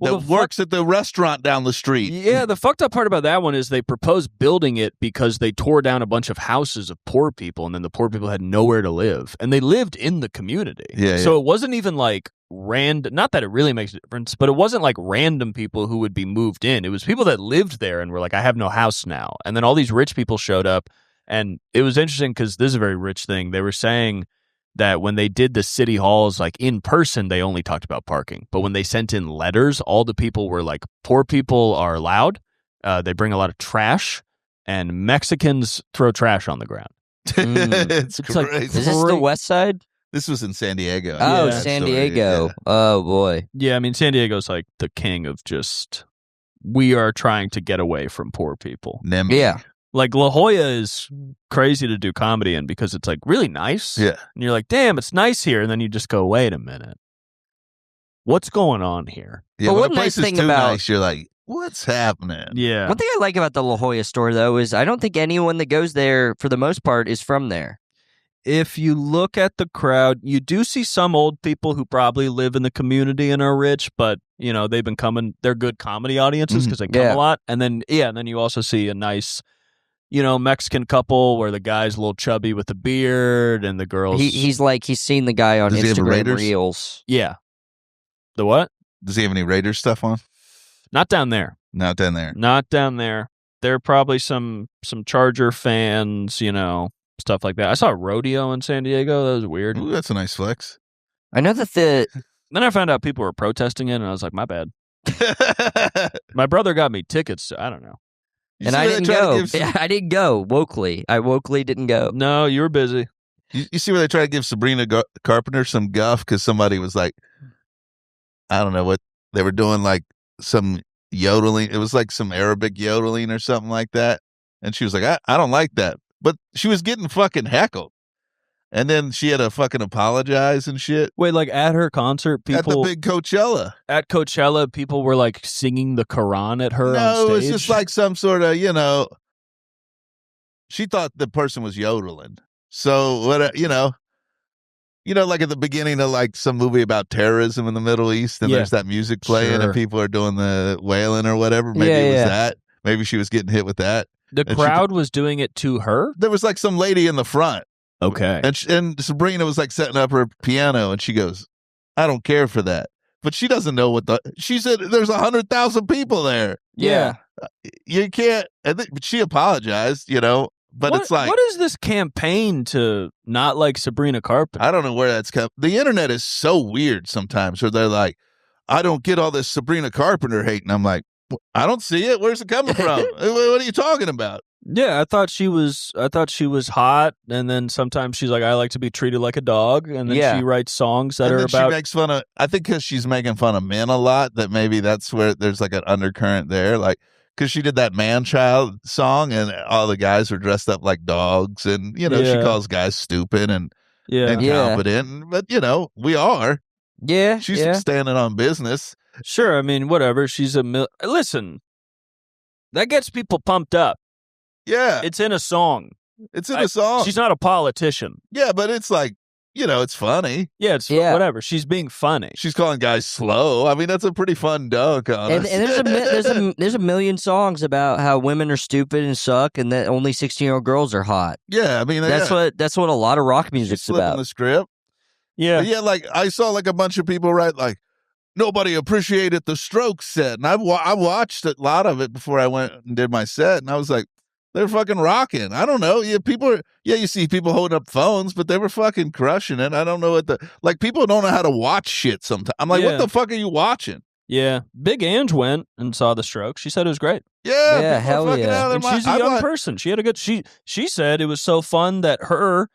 that works at the restaurant down the street. Yeah, the fucked up part about that one is they proposed building it because they tore down a bunch of houses of poor people and then the poor people had nowhere to live. And they lived in the community. So it wasn't even like random, not that it really makes a difference, but it wasn't like random people who would be moved in. It was people that lived there and were like, I have no house now. And then all these rich people showed up. And it was interesting because this is a very rich thing. They were saying that when they did the city halls, like in person, they only talked about parking. But when they sent in letters, all the people were like, poor people are loud. They bring a lot of trash and Mexicans throw trash on the ground. It's like, crazy. Is this the West Side? This was in San Diego. Oh, Yeah. San Story, Diego. yeah. Oh, boy. Yeah, I mean, San Diego's like the king of just, we are trying to get away from poor people. NIMBY. Yeah. Like La Jolla is crazy to do comedy in because it's like really nice. Yeah. And you're like, damn, it's nice here. And then you just go, wait a minute. What's going on here? Yeah, But when one a place nice is thing too about- nice, you're like, what's happening? Yeah. One thing I like about the La Jolla store, though, is I don't think anyone that goes there, for the most part, is from there. If you look at the crowd, you do see some old people who probably live in the community and are rich, but you know they've been coming. They're good comedy audiences because they come Yeah. a lot. And then and then you also see a nice, Mexican couple where the guy's a little chubby with a beard and the girl's He's seen the guy on Does he have a Instagram Raiders? Reels. yeah. The what? Does he have any Raiders stuff on? Not down there. Not down there. Not down there. There are probably some Charger fans, stuff like that. I saw a rodeo in San Diego. That was weird. Ooh, that's a nice flex. I know that the Then I found out people were protesting it, and I was like, my bad. My brother got me tickets. So I don't know. and I didn't go. I didn't go. Wokely. I wokely didn't go. No, you were busy. You see where they try to give Sabrina Carpenter some guff because somebody was like, I don't know what they were doing, like some yodeling. It was like some Arabic yodeling or something like that. And she was like, I don't like that. But she was getting fucking heckled. And then she had to fucking apologize and shit. Wait, like at her concert, At the people big Coachella. at Coachella, people were like singing the Quran at her on No, stage. it was just like some sort of, she thought the person was yodeling. So, what, like at the beginning of like some movie about terrorism in the Middle East, and Yeah. there's that music playing Sure. and people are doing the wailing or whatever. Maybe it was that. Maybe she was getting hit with that. the and she- crowd was doing it to her. There was like some lady in the front, Okay. and Sabrina was like setting up her piano, and she goes, "I don't care for that." But she doesn't know she said. There's 100,000 people there. Yeah. You can't. But she apologized, But it's like, what is this campaign to not like Sabrina Carpenter? I don't know where that's come. The internet is so weird sometimes, where they're like, I don't get all this Sabrina Carpenter hate, and I'm like, I don't see it. Where's it coming from? What are you talking about? Yeah, I thought she was hot, and then sometimes she's like, I like to be treated like a dog, and then she writes songs that And are then about. she makes fun of. I think because she's making fun of men a lot, that maybe that's where there's like an undercurrent there, like. Because she did that man-child song, and all the guys were dressed up like dogs, and she calls guys stupid and incompetent. But we are. Yeah. She's standing on business. Sure, I mean, whatever. She's listen. That gets people pumped up. Yeah, It's in a song. it's in a song. She's not a politician. Yeah, but it's like it's funny. Yeah, it's whatever. She's being funny. She's calling guys slow. I mean, that's a pretty fun dunk on And us. there's a million songs about how women are stupid and suck, and that only 16-year-old girls are hot. Yeah, I mean, That's what a lot of rock music's flipping about. the script. Yeah. But yeah, like I saw like a bunch of people write like nobody appreciated the Strokes set, and I watched a lot of it before I went and did my set, and I was like, they're fucking rocking. I don't know. Yeah, you see people holding up phones, but they were fucking crushing it. I don't know people don't know how to watch shit sometimes. I'm like, what the fuck are you watching? Yeah. Big Ange went and saw the Strokes. She said it was great. Yeah, Yeah, people are hell fucking yeah. out of And their she's a mind. young person. She had a good she said it was so fun that her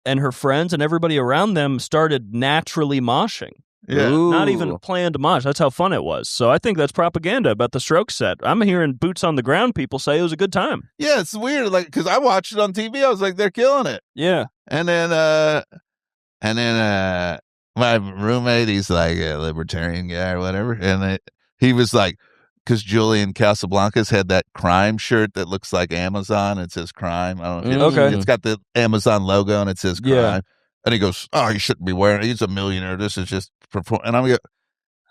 and her friends and everybody around them started naturally moshing. Yeah. Not Ooh. even planned mosh. That's how fun it was. So I think that's propaganda about the Strokes set. I'm hearing boots on the ground people say it was a good time. Yeah, it's weird. Like, because I watched it on TV, I was like, they're killing it. Yeah. And then my roommate, he's like a libertarian guy or whatever, and he was like, because Julian Casablancas had that crime shirt that looks like Amazon. It says crime. I don't know. Okay. It's got the Amazon logo and it says crime. Yeah. And he goes, "Oh, you shouldn't be wearing it. He's a millionaire. This is just perform." And I'm like,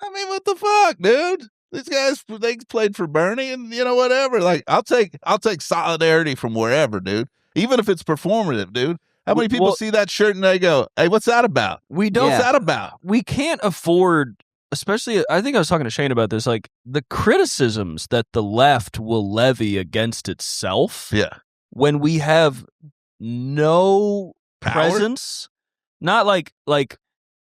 I mean, what the fuck, dude? These guys, they played for Bernie, and whatever. Like, I'll take solidarity from wherever, dude. Even if it's performative, dude. How many people see that shirt and they go, "Hey, what's that about? We don't. What's that about?" We can't afford, especially, I think I was talking to Shane about this, like the criticisms that the left will levy against itself. Yeah. When we have no Power? presence, not like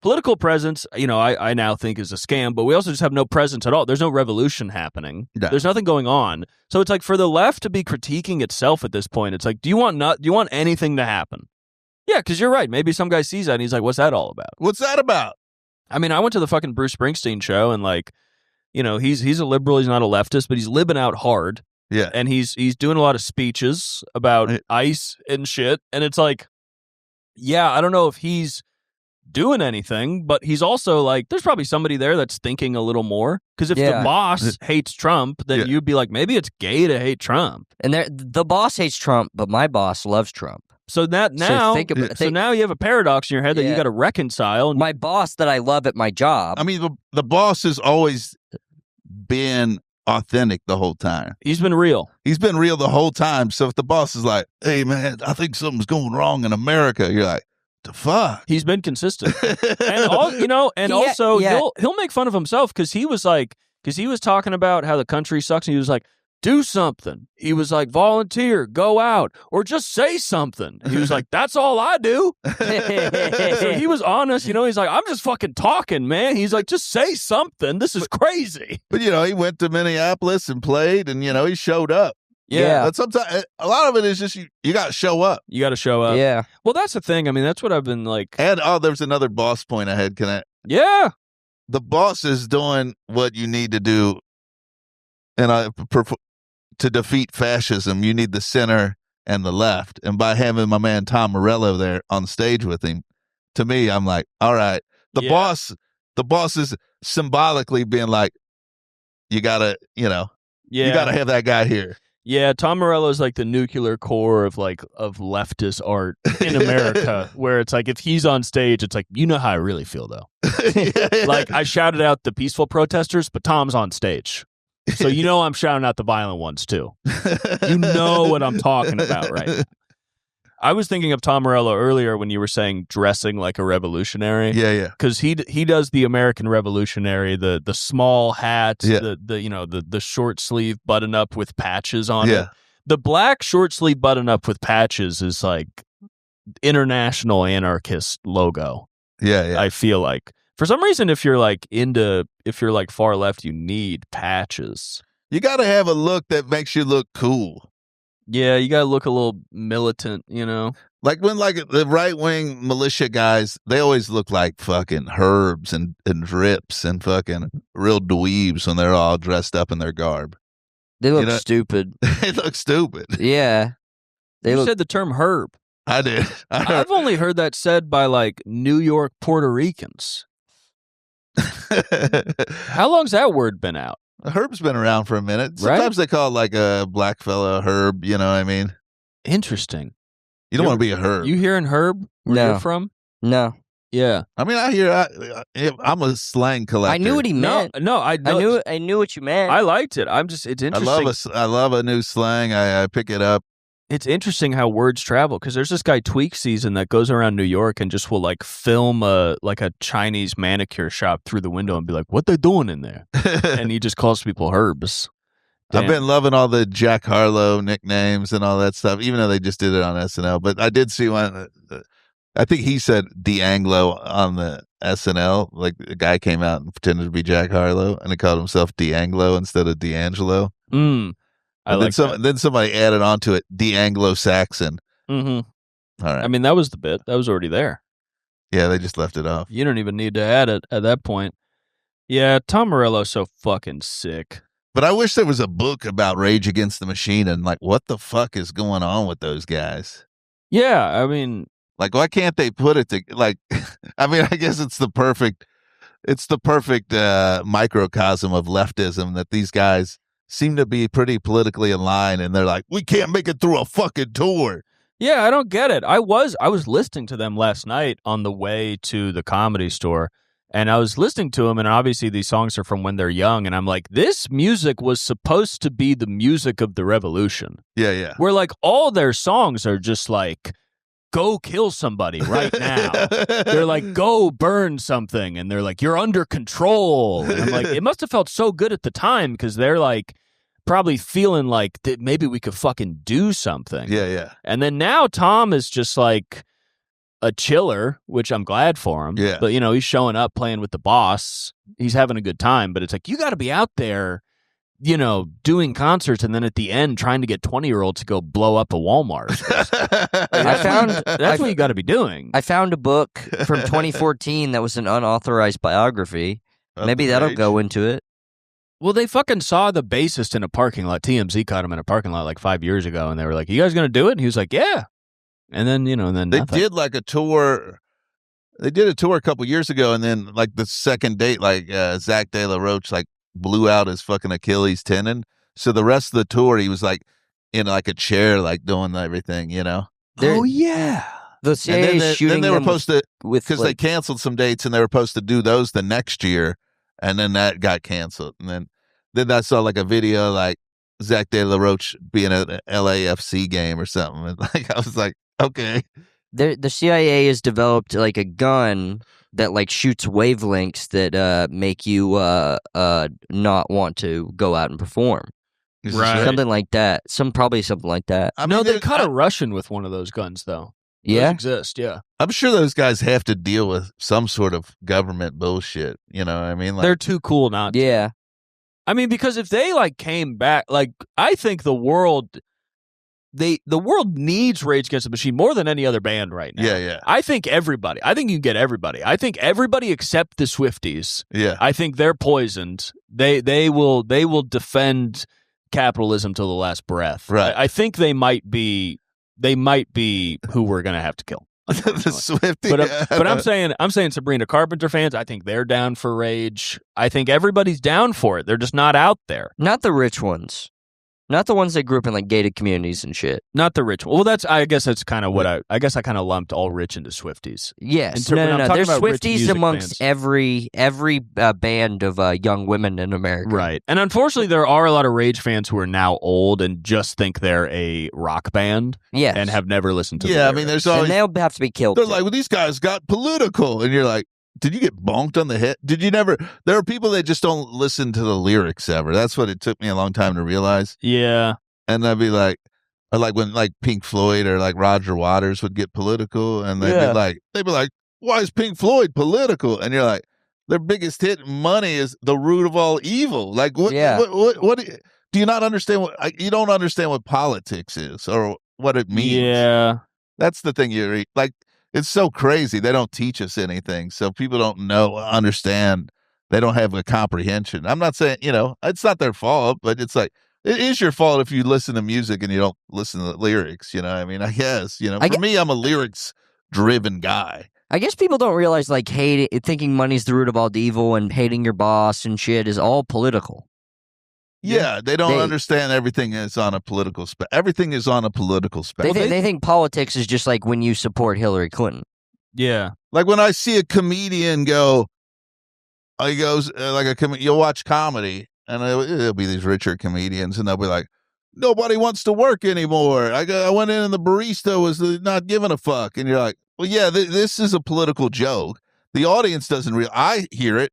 political presence, I now think is a scam, but we also just have no presence at all. There's no revolution happening. Yeah. There's nothing going on. So it's like for the left to be critiquing itself at this point, it's like, do you want anything to happen? Yeah, because you're right. Maybe some guy sees that and he's like, what's that all about? What's that about? I mean, I went to the fucking Bruce Springsteen show and like, you know, he's a liberal, he's not a leftist, but he's living out hard. Yeah. And he's doing a lot of speeches about ICE and shit. And it's like, yeah, I don't know if he's doing anything, but he's also like, there's probably somebody there that's thinking a little more. Because if the boss hates Trump, then you'd be like, maybe it's gay to hate Trump. And the boss hates Trump, but my boss loves Trump. So now you have a paradox in your head that you got to reconcile. My boss that I love at my job. I mean, the boss has always been authentic the whole time. He's been real. He's been real the whole time. So if the boss is like, hey, man, I think something's going wrong in America, you're like, the fuck? He's been consistent. And also he'll make fun of himself because he was talking about how the country sucks and he was like, do something. He was like, volunteer, go out, or just say something. He was like, that's all I do. So he was honest, he's like, I'm just fucking talking, man. He's like, just say something. This is crazy. But, he went to Minneapolis and played and, he showed up. Yeah. But sometimes, a lot of it is just you got to show up. You got to show up. Yeah. Well, that's the thing. I mean, that's what I've been like. And, there's another boss point I had. Yeah. The boss is doing what you need to do. And to defeat fascism, you need the center and the left. And by having my man Tom Morello there on stage with him, to me, I'm like, all right, the boss is symbolically being like, you gotta have that guy here. Yeah, Tom Morello is like the nuclear core of leftist art in America, where it's like if he's on stage, it's like, you know how I really feel though. Like I shouted out the peaceful protesters, but Tom's on stage. So I'm shouting out the violent ones too. You know what I'm talking about, right? I was thinking of Tom Morello earlier when you were saying dressing like a revolutionary. Yeah. Because he does the American revolutionary, the small hat, the short sleeve button up with patches on it. The black short sleeve button up with patches is like international anarchist logo. Yeah. I feel like. For some reason, if you're like far left, you need patches. You got to have a look that makes you look cool. Yeah, you got to look a little militant, Like when the right-wing militia guys, they always look like fucking herbs and drips and fucking real dweebs when they're all dressed up in their garb. They look stupid. They look stupid. Yeah. You said the term herb. I did. I've only heard that said by like New York Puerto Ricans. How long's that word been out? Herb's been around for a minute. Sometimes they call it like a black fella herb, you know what I mean? Interesting. You don't want to be a herb. You hearing herb where you're from? No. Yeah. I mean, I'm a slang collector. I knew what he meant. No, I knew what you meant. I liked it. It's interesting. I love a new slang. I pick it up. It's interesting how words travel because there's this guy Tweak Season that goes around New York and just will like film a Chinese manicure shop through the window and be like, "What they doing in there?" And he just calls people herbs. Damn. I've been loving all the Jack Harlow nicknames and all that stuff, even though they just did it on SNL. But I did see one. I think he said D'Anglo on the SNL. Like the guy came out and pretended to be Jack Harlow, and he called himself D'Anglo instead of D'Angelo. Then somebody added onto it, Anglo-Saxon. Mm-hmm. All right. I mean, that was the bit. That was already there. Yeah, they just left it off. You don't even need to add it at that point. Yeah, Tom Morello's so fucking sick. But I wish there was a book about Rage Against the Machine and like what the fuck is going on with those guys. Yeah, I mean, like why can't they put it to like? I mean, I guess it's the perfect microcosm of leftism that these guys seem to be pretty politically in line, and they're like, we can't make it through a fucking tour. Yeah, I don't get it. I was listening to them last night on the way to the Comedy Store, and I was listening to them, and obviously these songs are from when they're young, and I'm like, this music was supposed to be the music of the revolution. Yeah. Where like all their songs are just like, go kill somebody right now. They're like, go burn something. And they're like, you're under control. And I'm like, it must have felt so good at the time because they're like probably feeling like that maybe we could fucking do something. Yeah. And then now Tom is just like a chiller, which I'm glad for him. Yeah. But, he's showing up playing with the boss. He's having a good time. But it's like, you got to be out there doing concerts and then at the end trying to get 20-year-olds to go blow up a Walmart. That's what you got to be doing. I found a book from 2014 that was an unauthorized biography. Maybe that'll go into it. Well, they fucking saw the bassist in a parking lot. TMZ caught him in a parking lot like 5 years ago, and they were like, "You guys going to do it?" And he was like, "Yeah." And then, then they nothing. did like a tour. They did a tour a couple years ago, and then like the second date, like Zach De La Rocha like blew out his fucking Achilles tendon. So the rest of the tour, he was like in like a chair, like doing everything, Oh yeah. The CIA is shooting then they were them supposed to, because they like, canceled some dates, and they were supposed to do those the next year, and then that got canceled. And then I saw like a video like Zach De La Rocha being at an LAFC game or something. And like I was like, okay. The CIA has developed like a gun that like shoots wavelengths that make you not want to go out and perform. Right. Something like that. Probably something like that. I mean, they caught a Russian with one of those guns, though. Yeah? Those exist, yeah. I'm sure those guys have to deal with some sort of government bullshit. You know what I mean? Like, They're too cool not to. Yeah. I mean, because if they like came back, like I think the world needs Rage Against the Machine more than any other band right now. Yeah. I think you can get everybody. I think everybody except the Swifties. Yeah. I think they're poisoned. They will defend capitalism till the last breath. Right. I think they might be who we're gonna have to kill. The Swifty. But I'm saying Sabrina Carpenter fans, I think they're down for Rage. I think everybody's down for it. They're just not out there. Not the rich ones. Not the ones that grew up in like gated communities and shit. Not the rich one. Well, I guess that's kind of what I guess I kind of lumped all rich into Swifties. Yes. when I'm No. talking There's about rich Swifties music amongst fans. every band of young women in America. Right. And unfortunately, there are a lot of Rage fans who are now old and just think they're a rock band. Yes. And have never listened to the I mean, there's always. And they'll have to be killed. They're too. like, well, these guys got political. And you're like, did you get bonked on the head? Did you never? There are people that just don't listen to the lyrics ever. That's what it took me a long time to realize. Yeah. And I'd be like, or like when like Pink Floyd or like Roger Waters would get political, and they'd be like, why is Pink Floyd political? And you're like, their biggest hit, Money, is the root of all evil. Like, what do you not understand? You don't understand what politics is or what it means. Yeah. That's the thing like. It's so crazy. They don't teach us anything, so people don't understand. They don't have a comprehension. I'm not saying it's not their fault, but it's like. It is your fault if you listen to music and you don't listen to the lyrics, I mean, I guess, for me, I'm a lyrics-driven guy. I guess people don't realize, like, thinking money's the root of all evil and hating your boss and shit is all political. Yeah, they don't understand everything is on a political everything is on a political spectrum. They think politics is just like when you support Hillary Clinton. Yeah. Like when I see a comedian you'll watch comedy, and it'll be these richer comedians, and they'll be like, nobody wants to work anymore. I went in and the barista was not giving a fuck. And you're like, well, yeah, this is a political joke. The audience doesn't I hear it.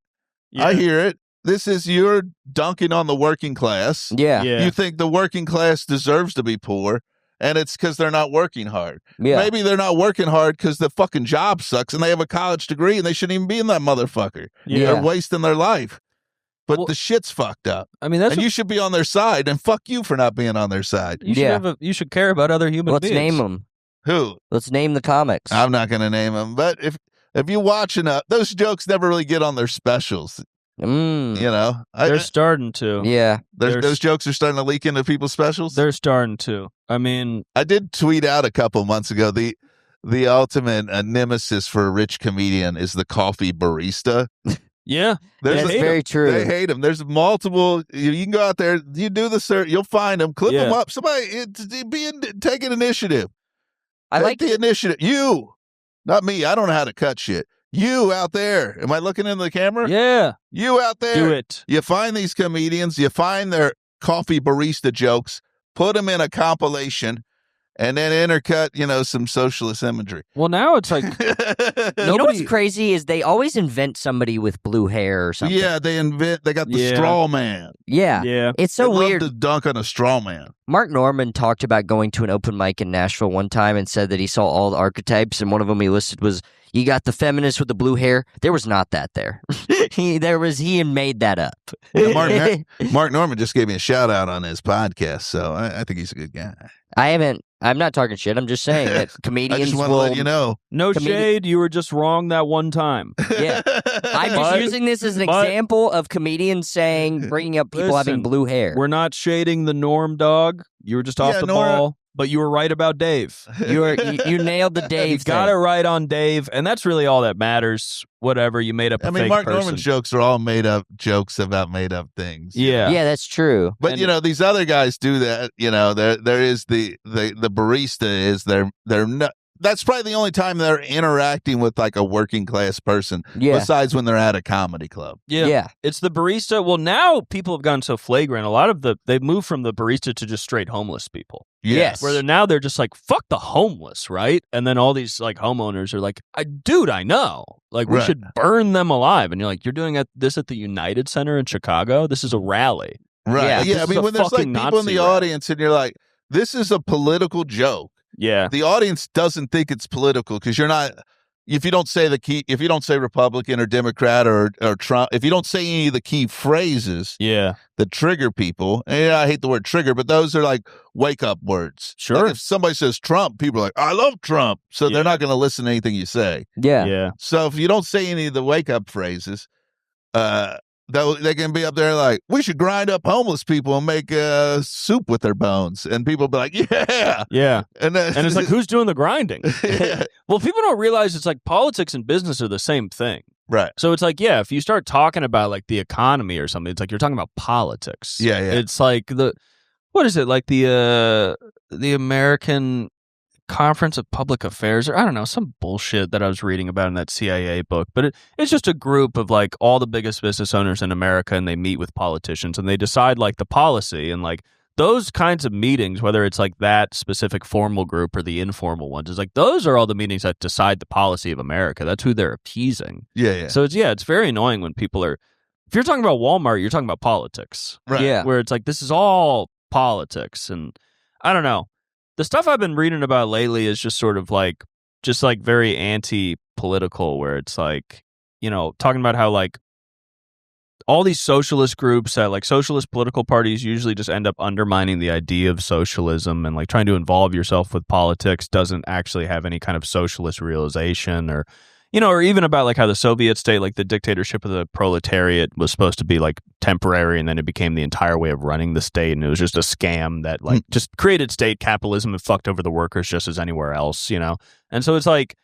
Yeah. I hear it. You're dunking on the working class. Yeah. You think the working class deserves to be poor, and it's because they're not working hard. Yeah. Maybe they're not working hard because the fucking job sucks and they have a college degree and they shouldn't even be in that motherfucker. Yeah. They're wasting their life. But the shit's fucked up. I mean, you should be on their side, and fuck you for not being on their side. You should care about other human beings. Let's name them. Who? Let's name the comics. I'm not going to name them, but if you watch enough, those jokes never really get on their specials. They're starting to. Yeah, those jokes are starting to leak into people's specials. They're starting to. I mean, I did tweet out a couple months ago the ultimate nemesis for a rich comedian is the coffee barista. Yeah, that's very true. They hate them. There's multiple. You can go out there. You do the search. You'll find them. Clip them up. Somebody take an initiative. Take the initiative. You, not me. I don't know how to cut shit. You out there. Am I looking into the camera? Yeah. You out there. Do it. You find these comedians. You find their coffee barista jokes. Put them in a compilation. And then intercut, some socialist imagery. Well, now it's like you know what's crazy is they always invent somebody with blue hair or something. Yeah, they got the straw man. Yeah. It's so weird. Love to dunk on a straw man. Mark Norman talked about going to an open mic in Nashville one time and said that he saw all the archetypes, and one of them he listed was, you got the feminist with the blue hair. There was not that there. He made that up. Yeah, Mark Norman just gave me a shout out on his podcast, so I think he's a good guy. I'm not talking shit. I'm just saying that comedians I just want to let you know. No shade. You were just wrong that one time. Yeah. I'm just using this as an example of comedians bringing up people having blue hair. We're not shading the Norm, dog. You were just off the ball. But you were right about Dave. You nailed the Dave. You got it right on Dave, and that's really all that matters. Whatever, you made up a fake Mark person. Norman's jokes are all made up jokes about made up things. Yeah. Yeah, that's true. But these other guys do that. There is the barista is they're not. That's probably the only time they're interacting with like a working class person. Yeah. Besides when they're at a comedy club. Yeah. It's the barista. Well, now people have gotten so flagrant. A lot of they've moved from the barista to just straight homeless people. Yes. Where they're just like, fuck the homeless, right? And then all these like homeowners are like, dude, I know. Like, we should burn them alive. And you're like, you're doing this at the United Center in Chicago? This is a rally. Right. Yeah. I mean, when there's like people in the audience and you're like, this is a political joke. Yeah. The audience doesn't think it's political because you're not. If you don't say if you don't say Republican or Democrat or Trump, if you don't say any of the key phrases that trigger people, and I hate the word trigger, but those are like wake up words. Sure. Like if somebody says Trump, people are like, I love Trump. So they're not going to listen to anything you say. Yeah. Yeah. So if you don't say any of the wake up phrases, they can be up there like, we should grind up homeless people and make soup with their bones. And people be like, yeah. Yeah. And it's like, who's doing the grinding? Yeah. Well, people don't realize it's like politics and business are the same thing. Right. So it's like, if you start talking about like the economy or something, it's like you're talking about politics. Yeah. It's like what is it? Like the American Conference of Public Affairs, or I don't know, some bullshit that I was reading about in that CIA book. But it's just a group of like all the biggest business owners in America, and they meet with politicians and they decide like the policy, and like those kinds of meetings, whether it's like that specific formal group or the informal ones, is like those are all the meetings that decide the policy of America. That's who they're appeasing. Yeah. So it's very annoying when people are, if you're talking about Walmart, you're talking about politics. Right. Yeah. Where it's like, this is all politics. And I don't know. The stuff I've been reading about lately is just sort of like, very anti-political, where it's like, talking about how like all these socialist groups that like socialist political parties usually just end up undermining the idea of socialism, and like trying to involve yourself with politics doesn't actually have any kind of socialist realization, or or even about like how the Soviet state, like the dictatorship of the proletariat was supposed to be like temporary, and then it became the entire way of running the state, and it was just a scam that like just created state capitalism and fucked over the workers just as anywhere else, And so it's like,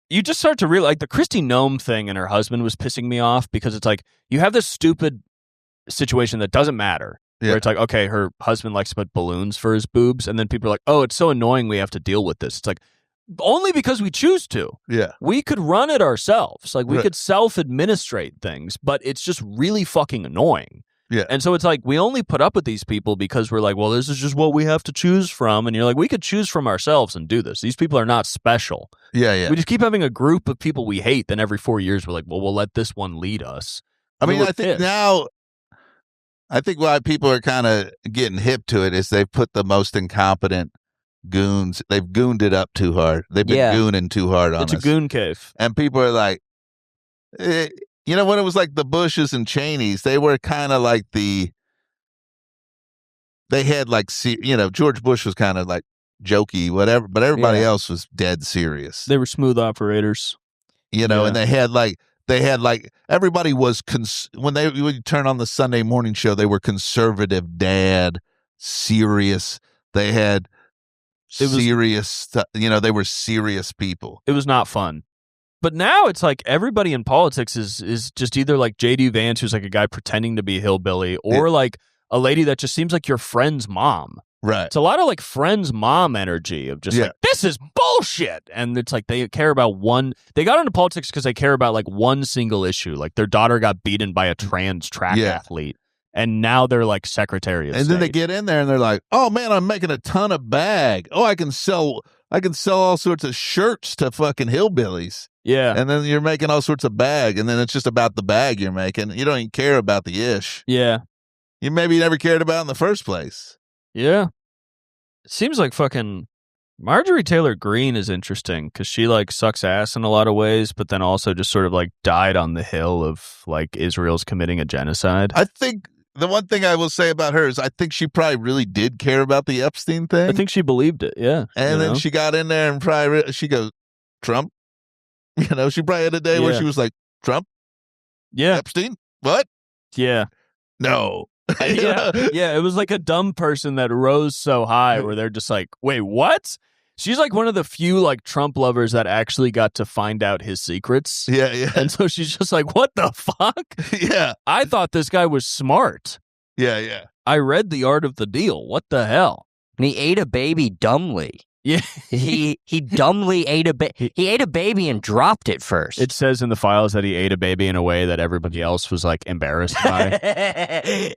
you just start to realize, like the Kristi Noem thing and her husband was pissing me off, because it's like, you have this stupid situation that doesn't matter. Yeah. Where it's like, okay, her husband likes to put balloons for his boobs, and then people are like, oh, it's so annoying we have to deal with this. It's like, only because we choose to. Yeah. We could run it ourselves. Like, we could self-administrate things, but it's just really fucking annoying. Yeah. And so it's like, we only put up with these people because we're like, well, this is just what we have to choose from. And you're like, we could choose from ourselves and do this. These people are not special. Yeah. We just keep having a group of people we hate. Then every 4 years, we're like, well, we'll let this one lead us. I mean, I think why people are kind of getting hip to it is they've put the most incompetent goons. They've gooned it up too hard. They've been gooning too hard on us. It's a goon cave. And people are like, when it was like the Bushes and Cheneys, they were kind of like they had like, George Bush was kind of like jokey, whatever, but everybody else was dead serious. They were smooth operators. And they had like, everybody was, when they would turn on the Sunday morning show, they were conservative dad, serious. They had serious, they were serious people. It was not fun. But now it's like everybody in politics is just either like J.D. Vance, who's like a guy pretending to be a hillbilly, or like a lady that just seems like your friend's mom. Right. It's a lot of like friend's mom energy of just like, this is bullshit. And it's like they care about they got into politics because they care about like one single issue. Like their daughter got beaten by a trans track athlete. And now they're like Secretary of State. And then they get in there and they're like, oh man, I'm making a ton of bag. Oh, I can sell all sorts of shirts to fucking hillbillies. Yeah. And then you're making all sorts of bag. And then it's just about the bag you're making. You don't even care about the ish. Yeah. You maybe never cared about in the first place. Yeah. It seems like fucking Marjorie Taylor Greene is interesting because she like sucks ass in a lot of ways, but then also just sort of like died on the hill of like Israel's committing a genocide. I think the one thing I will say about her is I think she probably really did care about the Epstein thing. I think she believed it, yeah. And then she got in there and probably she goes, Trump? You know, she probably had a day where she was like, Trump? Yeah. Epstein? What? Yeah. No. Yeah. It was like a dumb person that rose so high where they're just like, wait, what? She's like one of the few like Trump lovers that actually got to find out his secrets. Yeah. And so she's just like, what the fuck? Yeah. I thought this guy was smart. Yeah. I read The Art of the Deal. What the hell? And he ate a baby dumbly. Yeah. he dumbly ate a baby. He ate a baby and dropped it first. It says in the files that he ate a baby in a way that everybody else was like embarrassed by.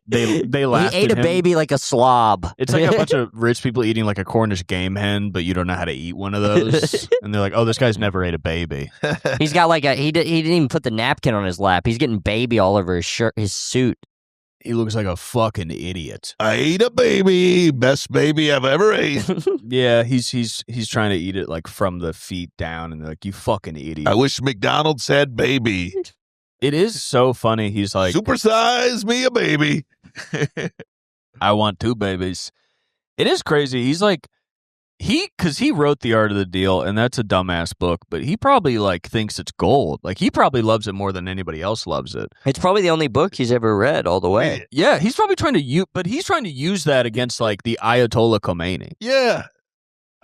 They laughed. He ate at a him. baby like a slob. It's like a bunch of rich people eating like a Cornish game hen, but you don't know how to eat one of those. And they're like, "Oh, this guy's never ate a baby." He's got like he didn't even put the napkin on his lap. He's getting baby all over his shirt, his suit. He looks like a fucking idiot. I ate a baby, best baby I've ever ate. Yeah, he's trying to eat it like from the feet down, and they're like, "You fucking idiot." I wish McDonald's had baby. It is so funny. He's like, supersize me a baby. I want 2 babies. It is crazy. He's like, because he wrote The Art of the Deal, and that's a dumbass book, but he probably like thinks it's gold. Like he probably loves it more than anybody else loves it. It's probably the only book he's ever read all the way. Yeah, he's probably trying to but he's trying to use that against like the Ayatollah Khomeini. Yeah.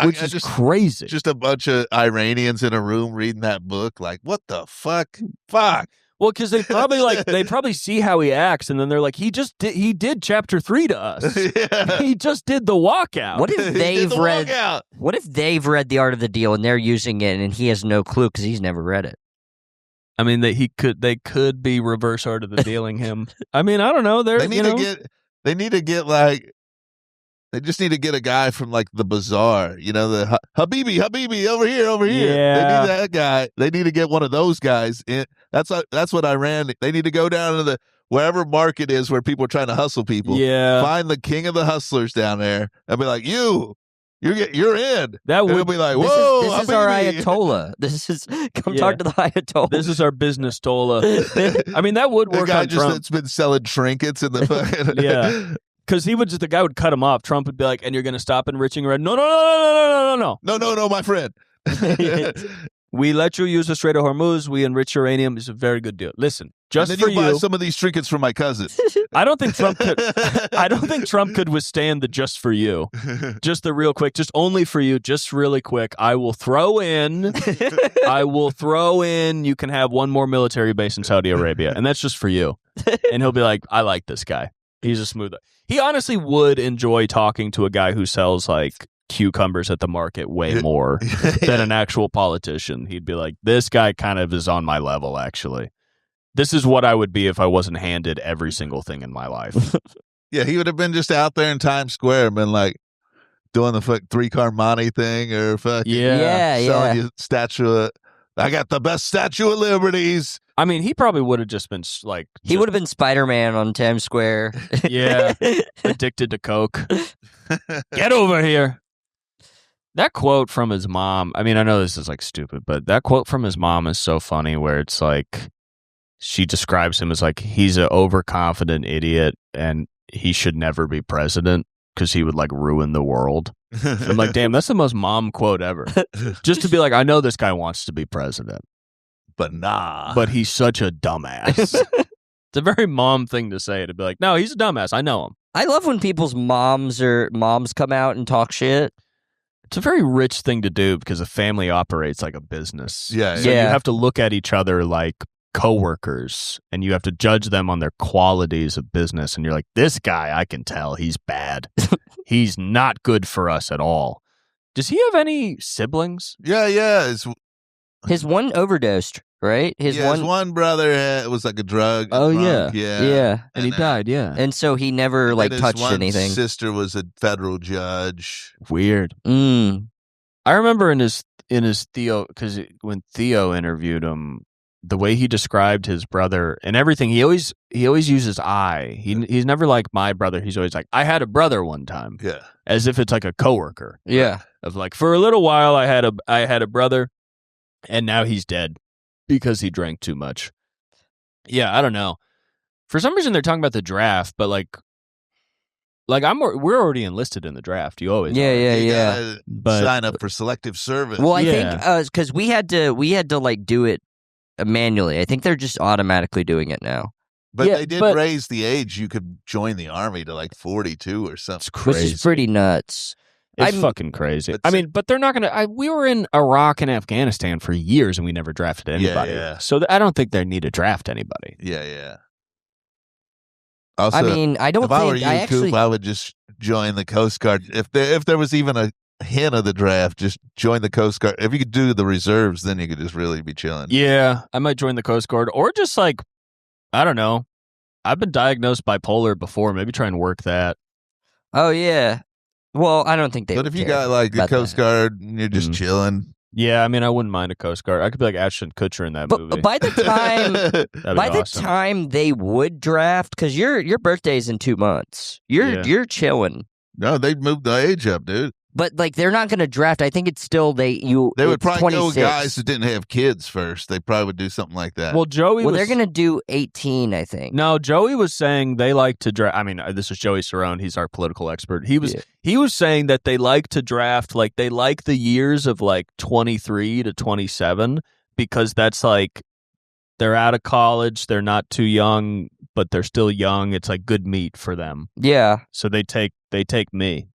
Which is crazy. Just a bunch of Iranians in a room reading that book. Like, what the fuck? Fuck. Well, because they probably see how he acts, and then they're like, he did chapter 3 to us. Yeah. He just did the walkout. What if they've read? What if they've read The Art of the Deal and they're using it, and he has no clue because he's never read it? I mean, they could be reverse Art of the Dealing him. I mean, I don't know. They just need to get a guy from like the bazaar, you know, the Habibi over here. Yeah. They need that guy. They need to get one of those guys in. That's what Iran. They need to go down to the wherever market is where people are trying to hustle people. Yeah. Find the king of the hustlers down there and be like, you're in. That would be like, whoa, this is our Ayatollah. This is talk to the Ayatollah. This is our business tola. I mean, that would work. The guy on Trump. that's been selling trinkets in the fucking Yeah. Because the guy would cut him off. Trump would be like, and you're going to stop enriching Iran? No, my friend. We let you use the Strait of Hormuz. We enrich uranium. It's a very good deal. Listen, just and for then you buy some of these trinkets from my cousin. I don't think Trump could withstand the just for you. Just the real quick, just only for you, just really quick. I will throw in, you can have one more military base in Saudi Arabia, and that's just for you. And he'll be like, I like this guy. He's a smooth. He honestly would enjoy talking to a guy who sells like cucumbers at the market way more than an actual politician. He'd be like, this guy kind of is on my level, actually. This is what I would be if I wasn't handed every single thing in my life. Yeah, he would have been just out there in Times Square, been like doing the 3-car money thing or fucking selling you statue. I got the best Statue of Liberties. I mean, he probably would have just been like... He would have been Spider-Man on Times Square. Yeah, addicted to coke. Get over here. That quote from his mom, I mean, I know this is like stupid, but that quote from his mom is so funny where it's like, she describes him as like, he's an overconfident idiot and he should never be president because he would like ruin the world. I'm like, damn, that's the most mom quote ever. Just to be like, I know this guy wants to be president. But nah. But he's such a dumbass. It's a very mom thing to say, to be like, no, he's a dumbass. I know him. I love when people's moms come out and talk shit. It's a very rich thing to do because a family operates like a business. Yeah. So you have to look at each other like coworkers and you have to judge them on their qualities of business. And you're like, this guy, I can tell he's bad. He's not good for us at all. Does he have any siblings? Yeah. His one overdosed, right? His one brother was like a drug. Oh, drunk, yeah. And he died, yeah. And so he never like touched anything. His sister was a federal judge. Weird. I remember in his Theo, because when Theo interviewed him, the way he described his brother and everything, he always uses I. He's never like my brother. He's always like, I had a brother one time. Yeah. As if it's like a coworker. Yeah. Of like, for a little while I had a brother and now he's dead because he drank too much. Yeah, I don't know. For some reason they're talking about the draft, but like we're already enlisted in the draft. You always are. You Yeah. gotta But- sign up for selective service. Well, I Yeah. think because we had to like do it manually. I think they're just automatically doing it now, but yeah, they did but- raise the age you could join the army to like 42 or something. It's crazy. which is pretty nuts. It's I'm- fucking crazy. But I mean, but they're not going to... We were in Iraq and Afghanistan for years and we never drafted anybody. yeah. So I don't think they need to draft anybody. Yeah. Also, I mean, I don't if I were think you, I actually. Coop, I would just join the Coast Guard. If there was even a hint of the draft, just join the Coast Guard. If you could do the reserves, then you could just really be chilling. Yeah, I might join the Coast Guard or just like, I don't know. I've been diagnosed bipolar before. Maybe try and work that. Oh yeah. Well, I don't think they. But would if you care got like a about Coast that. Guard and you're just chilling, Yeah, I mean, I wouldn't mind a Coast Guard. I could be like Ashton Kutcher in that movie. But by the time That'd be by the awesome. time they would draft, because your birthday's in 2 months, you're chilling. no, they'd move the age up, dude. But like they're not going to draft. I think it's still They would it's probably 26. go guys that didn't have kids first. They probably would do something like that. Well, Joey Well, was... they're going to do 18, I think. No, Joey was saying they like to draft. I mean, this is Joey Cerrone. He's our political expert. He was saying that they like to draft, like they like the years of like 23 to 27 because that's like they're out of college, they're not too young, but they're still young. It's like good meat for them. Yeah. So they take me.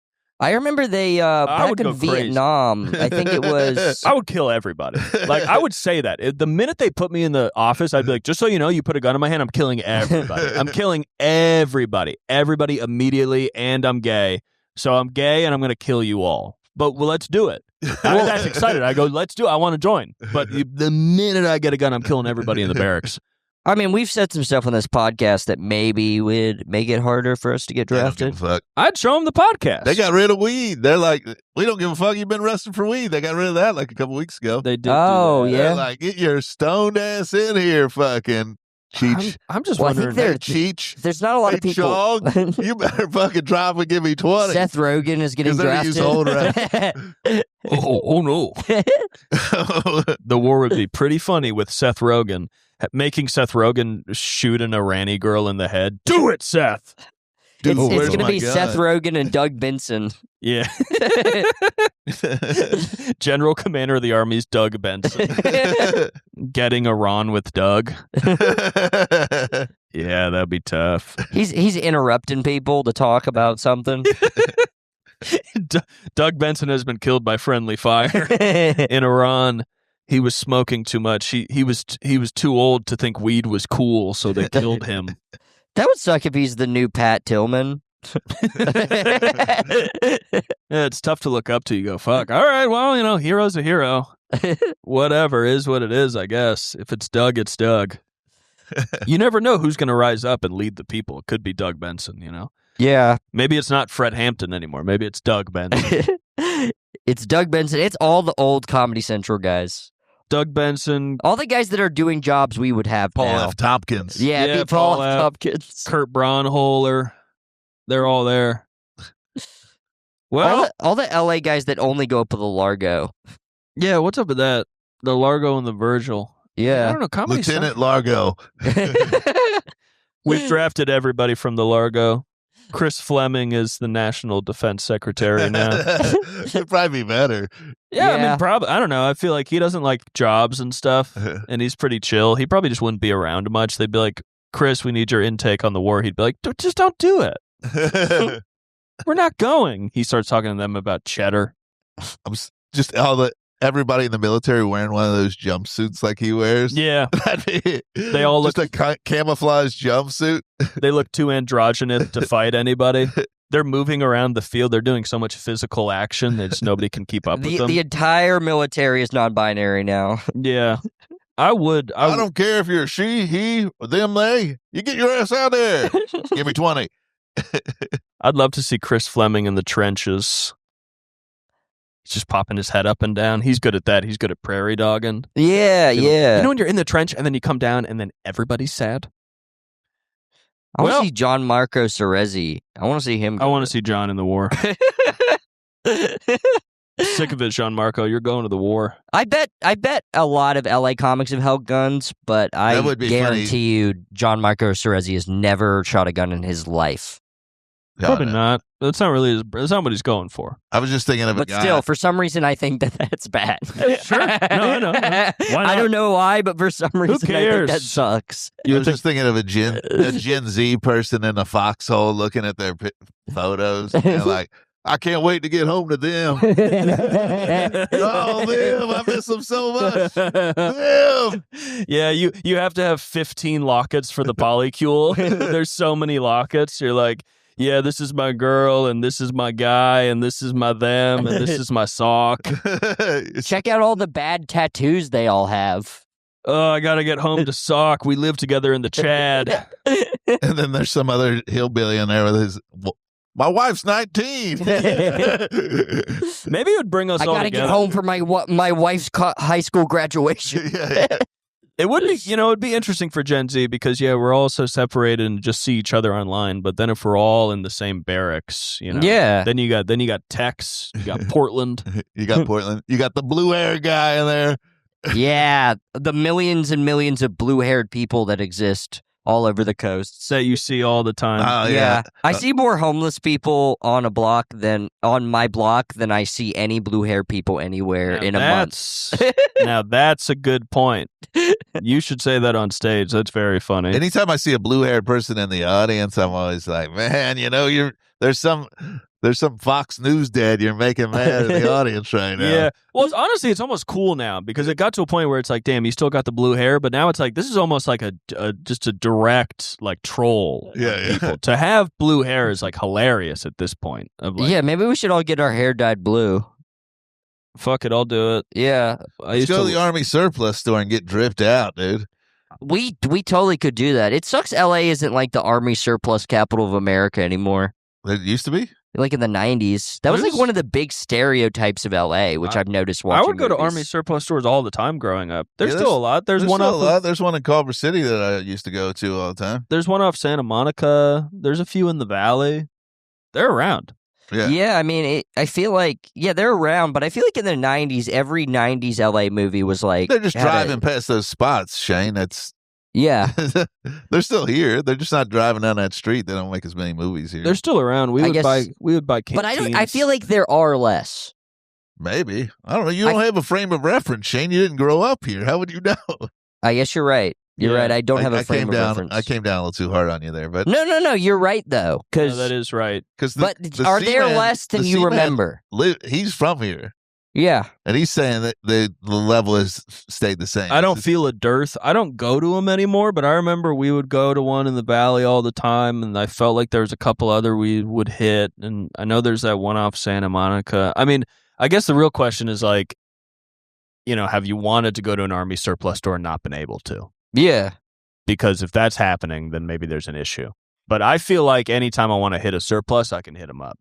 I remember they I back would in go crazy. Vietnam. I think it was. I would kill everybody. Like I would say that the minute they put me in the office, I'd be like, just so you know, you put a gun in my hand, I'm killing everybody. I'm killing everybody immediately, and I'm gay. So I'm gay, and I'm going to kill you all. But let's do it. That's excited. I go, let's do it. I want to join. But the minute I get a gun, I'm killing everybody in the barracks. I mean, we've said some stuff on this podcast that maybe would make it harder for us to get They don't give drafted. a fuck. I'd show them the podcast. They got rid of weed. They're like, we don't give a fuck. You've been arrested for weed. They got rid of that like a couple weeks ago. They did. Oh, do that. yeah. They're like, get your stoned ass in here, fucking Cheech. I'm just Well, I think wondering. they're- Cheech. There's not a lot of Hey, people. Chong, you better fucking drop and give me 20. Seth Rogen is getting 'Cause they're gonna drafted. use old Oh no. The war would be pretty funny with Seth Rogen. Making Seth Rogen shoot an Irani girl in the head. Do it, Seth. Dude, it's where's going to my be gun? Seth Rogen and Doug Benson. Yeah. General Commander of the Army's Doug Benson. Getting Iran with Doug. Yeah, that'd be tough. He's interrupting people to talk about something. Doug Benson has been killed by friendly fire in Iran. He was smoking too much. He was too old to think weed was cool, so they killed him. That would suck if he's the new Pat Tillman. Yeah, it's tough to look up to. You go, fuck. All right, well, hero's a hero. Whatever is what it is, I guess. If it's Doug, it's Doug. You never know who's going to rise up and lead the people. It could be Doug Benson, Yeah. Maybe it's not Fred Hampton anymore. Maybe it's Doug Benson. It's Doug Benson. It's all the old Comedy Central guys. Doug Benson, All the guys that are doing jobs we would have Paul now. F. Tompkins. Yeah, Yeah, be Paul Paul F. F. Tompkins. Kurt Braunholer. They're all there. Well, all the LA guys that only go up to the Largo. yeah, what's up with that? The Largo and the Virgil. I Yeah. don't know. Comedy Lieutenant Largo. We've drafted everybody from the Largo. Chris Fleming is the National Defense Secretary now. It'd probably be better. Yeah, I Yeah. mean, probably. I don't know. I feel like he doesn't like jobs and stuff, and he's pretty chill. He probably just wouldn't be around much. They'd be like, Chris, we need your intake on the war. He'd be like, just don't do it. We're not going. He starts talking to them about cheddar. Just everybody in the military wearing one of those jumpsuits like he wears. Yeah, They all just a camouflage jumpsuit. they look too androgynous to fight anybody. They're moving around the field. They're doing so much physical action that just nobody can keep up with them. The entire military is non-binary now. Yeah. I would. I don't care if you're she, he, or them, they. You get your ass out there. Give me 20. I'd love to see Chris Fleming in the trenches. He's just popping his head up and down. He's good at that. He's good at prairie dogging. Yeah, yeah. You know when you're in the trench and then you come down and then everybody's sad? I want to see John Marco Cerezi. I want to see him. I want to see John in the war. Sick of it, Sean Marco. You're going to the war. I bet a lot of LA comics have held guns, but I guarantee you John Marco Cerezi has never shot a gun in his life. Probably not. That's not really. That's not what he's going for. I was just thinking of a guy. But still, for some reason, I think that's bad. Sure. No, I know. Why not? I don't know why, but for some reason, I think that sucks. I was just thinking of a Gen Z person in a foxhole looking at their photos and like, I can't wait to get home to them. Oh, them. I miss them so much. Them. Yeah, you have to have 15 lockets for the polycule. There's so many lockets. You're like, yeah, this is my girl, and this is my guy, and this is my them, and this is my sock. Check out all the bad tattoos they all have. Oh, I got to get home to sock. We live together in the Chad. And then there's some other hillbilly in there with his... My wife's 19. Maybe it would bring us all together. I gotta get home for my wife's high school graduation. Yeah. It would be, it'd be interesting for Gen Z because, we're all so separated and just see each other online. But then if we're all in the same barracks, then you got Tex, you got Portland. You got Portland. You got the blue hair guy in there. Yeah, the millions and millions of blue-haired people that exist all over the coast that you see all the time. Yeah. I see more homeless people on my block than I see any blue-haired people anywhere in a month. Now that's a good point. You should say that on stage. That's very funny. Anytime I see a blue-haired person in the audience, I'm always like, man, there's some Fox News dad you're making mad in the audience right now. Yeah. Well, honestly, it's almost cool now because it got to a point where it's like, damn, you still got the blue hair, but now it's like, this is almost like just a direct like troll. Yeah. To have blue hair is like hilarious at this point. Yeah, maybe we should all get our hair dyed blue. Fuck it, I'll do it. Yeah. Let's go to the Army surplus store and get dripped out, dude. We totally could do that. It sucks LA isn't like the Army surplus capital of America anymore. It used to be? Like in the 90s. That was like one of the big stereotypes of LA, which I've noticed watching I would go to movies. Army surplus stores all the time growing up. There's still a lot. There's one off. There's one in Culver City that I used to go to all the time. There's one off Santa Monica. There's a few in the Valley. They're around. Yeah, I mean, I feel like, they're around, but I feel like in the 90s, every 90s LA movie was like... They're just driving past those spots, Shane. Yeah. They're still here. They're just not driving down that street. They don't make as many movies here. They're still around. We would buy canteens. But I feel like there are less. Maybe. I don't know. You don't have a frame of reference, Shane. You didn't grow up here. How would you know? I guess you're right. You're right. I don't have a frame of reference. I came down a little too hard on you there, but no. You're right though. No, that is right. But are there less than you remember? He's from here. Yeah, and he's saying that the level has stayed the same. I don't feel a dearth. I don't go to them anymore, but I remember we would go to one in the Valley all the time, and I felt like there was a couple other we would hit, and I know there's that one off Santa Monica. I mean, I guess the real question is like, have you wanted to go to an Army surplus store and not been able to? Yeah. Because if that's happening, then maybe there's an issue. But I feel like anytime I want to hit a surplus, I can hit them up.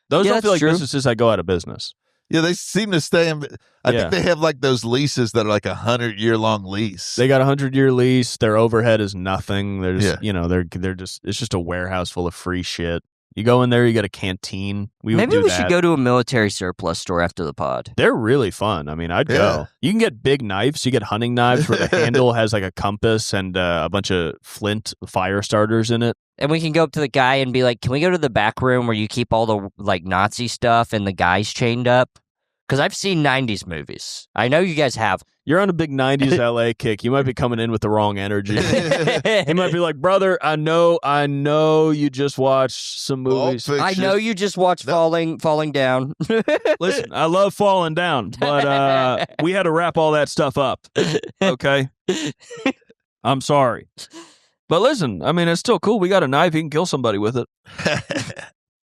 Those don't feel like businesses that go out of business. Yeah, they seem to stay in. I think they have like those leases that are like 100-year long lease. They got a 100-year lease. Their overhead is nothing. There's, they're just, it's just a warehouse full of free shit. You go in there, you get a canteen. Maybe we should go to a military surplus store after the pod. They're really fun. I mean, I'd go. You can get big knives. You get hunting knives where the handle has like a compass and a bunch of flint fire starters in it. And we can go up to the guy and be like, can we go to the back room where you keep all the like Nazi stuff and the guys chained up? Because I've seen 90s movies. I know you guys have. You're on a big 90s LA kick. You might be coming in with the wrong energy. He might be like, brother, I know you just watched some movies. I know you just watched Falling Down. Listen, I love Falling Down, but we had to wrap all that stuff up. Okay? I'm sorry. But listen, I mean, it's still cool. We got a knife. You can kill somebody with it.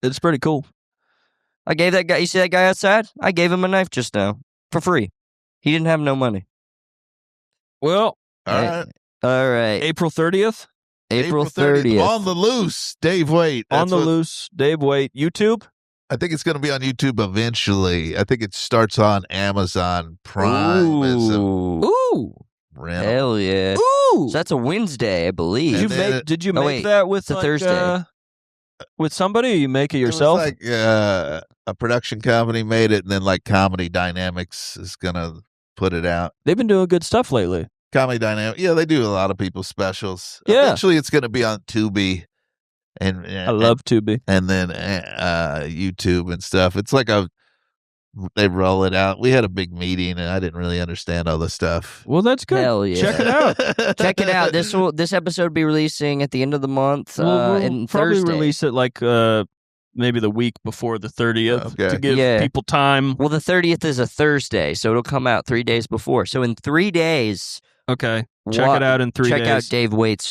It's pretty cool. I gave that guy, you see that guy outside? I gave him a knife just now for free. He didn't have no money. Well, all right. April 30th? April 30th. On the loose, Dave Waite. On the loose, Dave Waite. YouTube? I think it's going to be on YouTube eventually. I think it starts on Amazon Prime. As a Ooh. rental. Hell yeah. Ooh. So that's a Wednesday, I believe. And then Did you Oh, make wait, that with it's a Thursday. With somebody, or you make it yourself? It was like a production company made it, and then like Comedy Dynamics is going to put it out. They've been doing good stuff lately. Comedy Dynamics. Yeah, they do a lot of people's specials. Yeah. Eventually, it's going to be on Tubi. And I love Tubi. and then YouTube and stuff. It's like they roll it out. We had a big meeting, and I didn't really understand all the stuff. Well, that's good. Hell yeah. Check it out. Check it out. This episode will be releasing at the end of the month. We'll and probably Thursday. release it like maybe the week before the 30th Okay. to give Yeah. people time. Well, the 30th is a Thursday, so it'll come out 3 days before. So in 3 days, Okay. Check it out in 3 days. check out Dave Waite's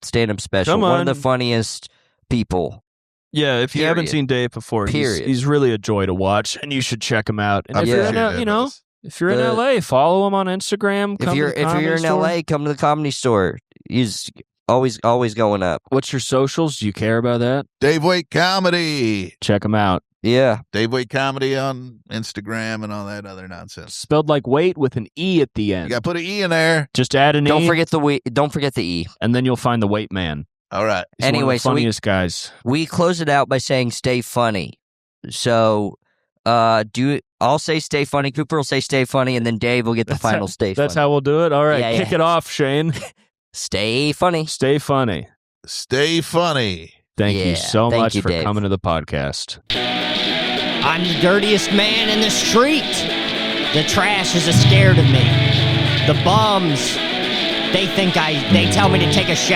stand-up special. Come One on. of the funniest people. Yeah, if you haven't Period. seen Dave before, Period. he's really a joy to watch, and you should check him out. And if you're in, appreciate it. if you're in The- LA, follow him on Instagram. If come to you're the Comedy in Store. LA, come to the Comedy Store. He's always going up. What's your socials? Do you care about that? Dave Waite Comedy. Check him out. Yeah. Dave Waite Comedy on Instagram and all that other nonsense. Spelled like Waite with an E at the You end. got to put an E in there. Just add an Don't E, forget the E. and then you'll find the Waite Man. All right. He's one of Anyway, the so funniest guys. We close it out by saying stay funny. So I'll say stay funny, Cooper will say stay funny, and then Dave will get the final stay funny. That's how we'll do it. All right, Yeah, kick yeah. it off, Shane. Stay funny. Stay funny. Stay funny. Thank you Yeah, so thank much you, for Dave. coming to the podcast. I'm the dirtiest man in the street. The trash is scared of me. The bums, they tell me to take a shower.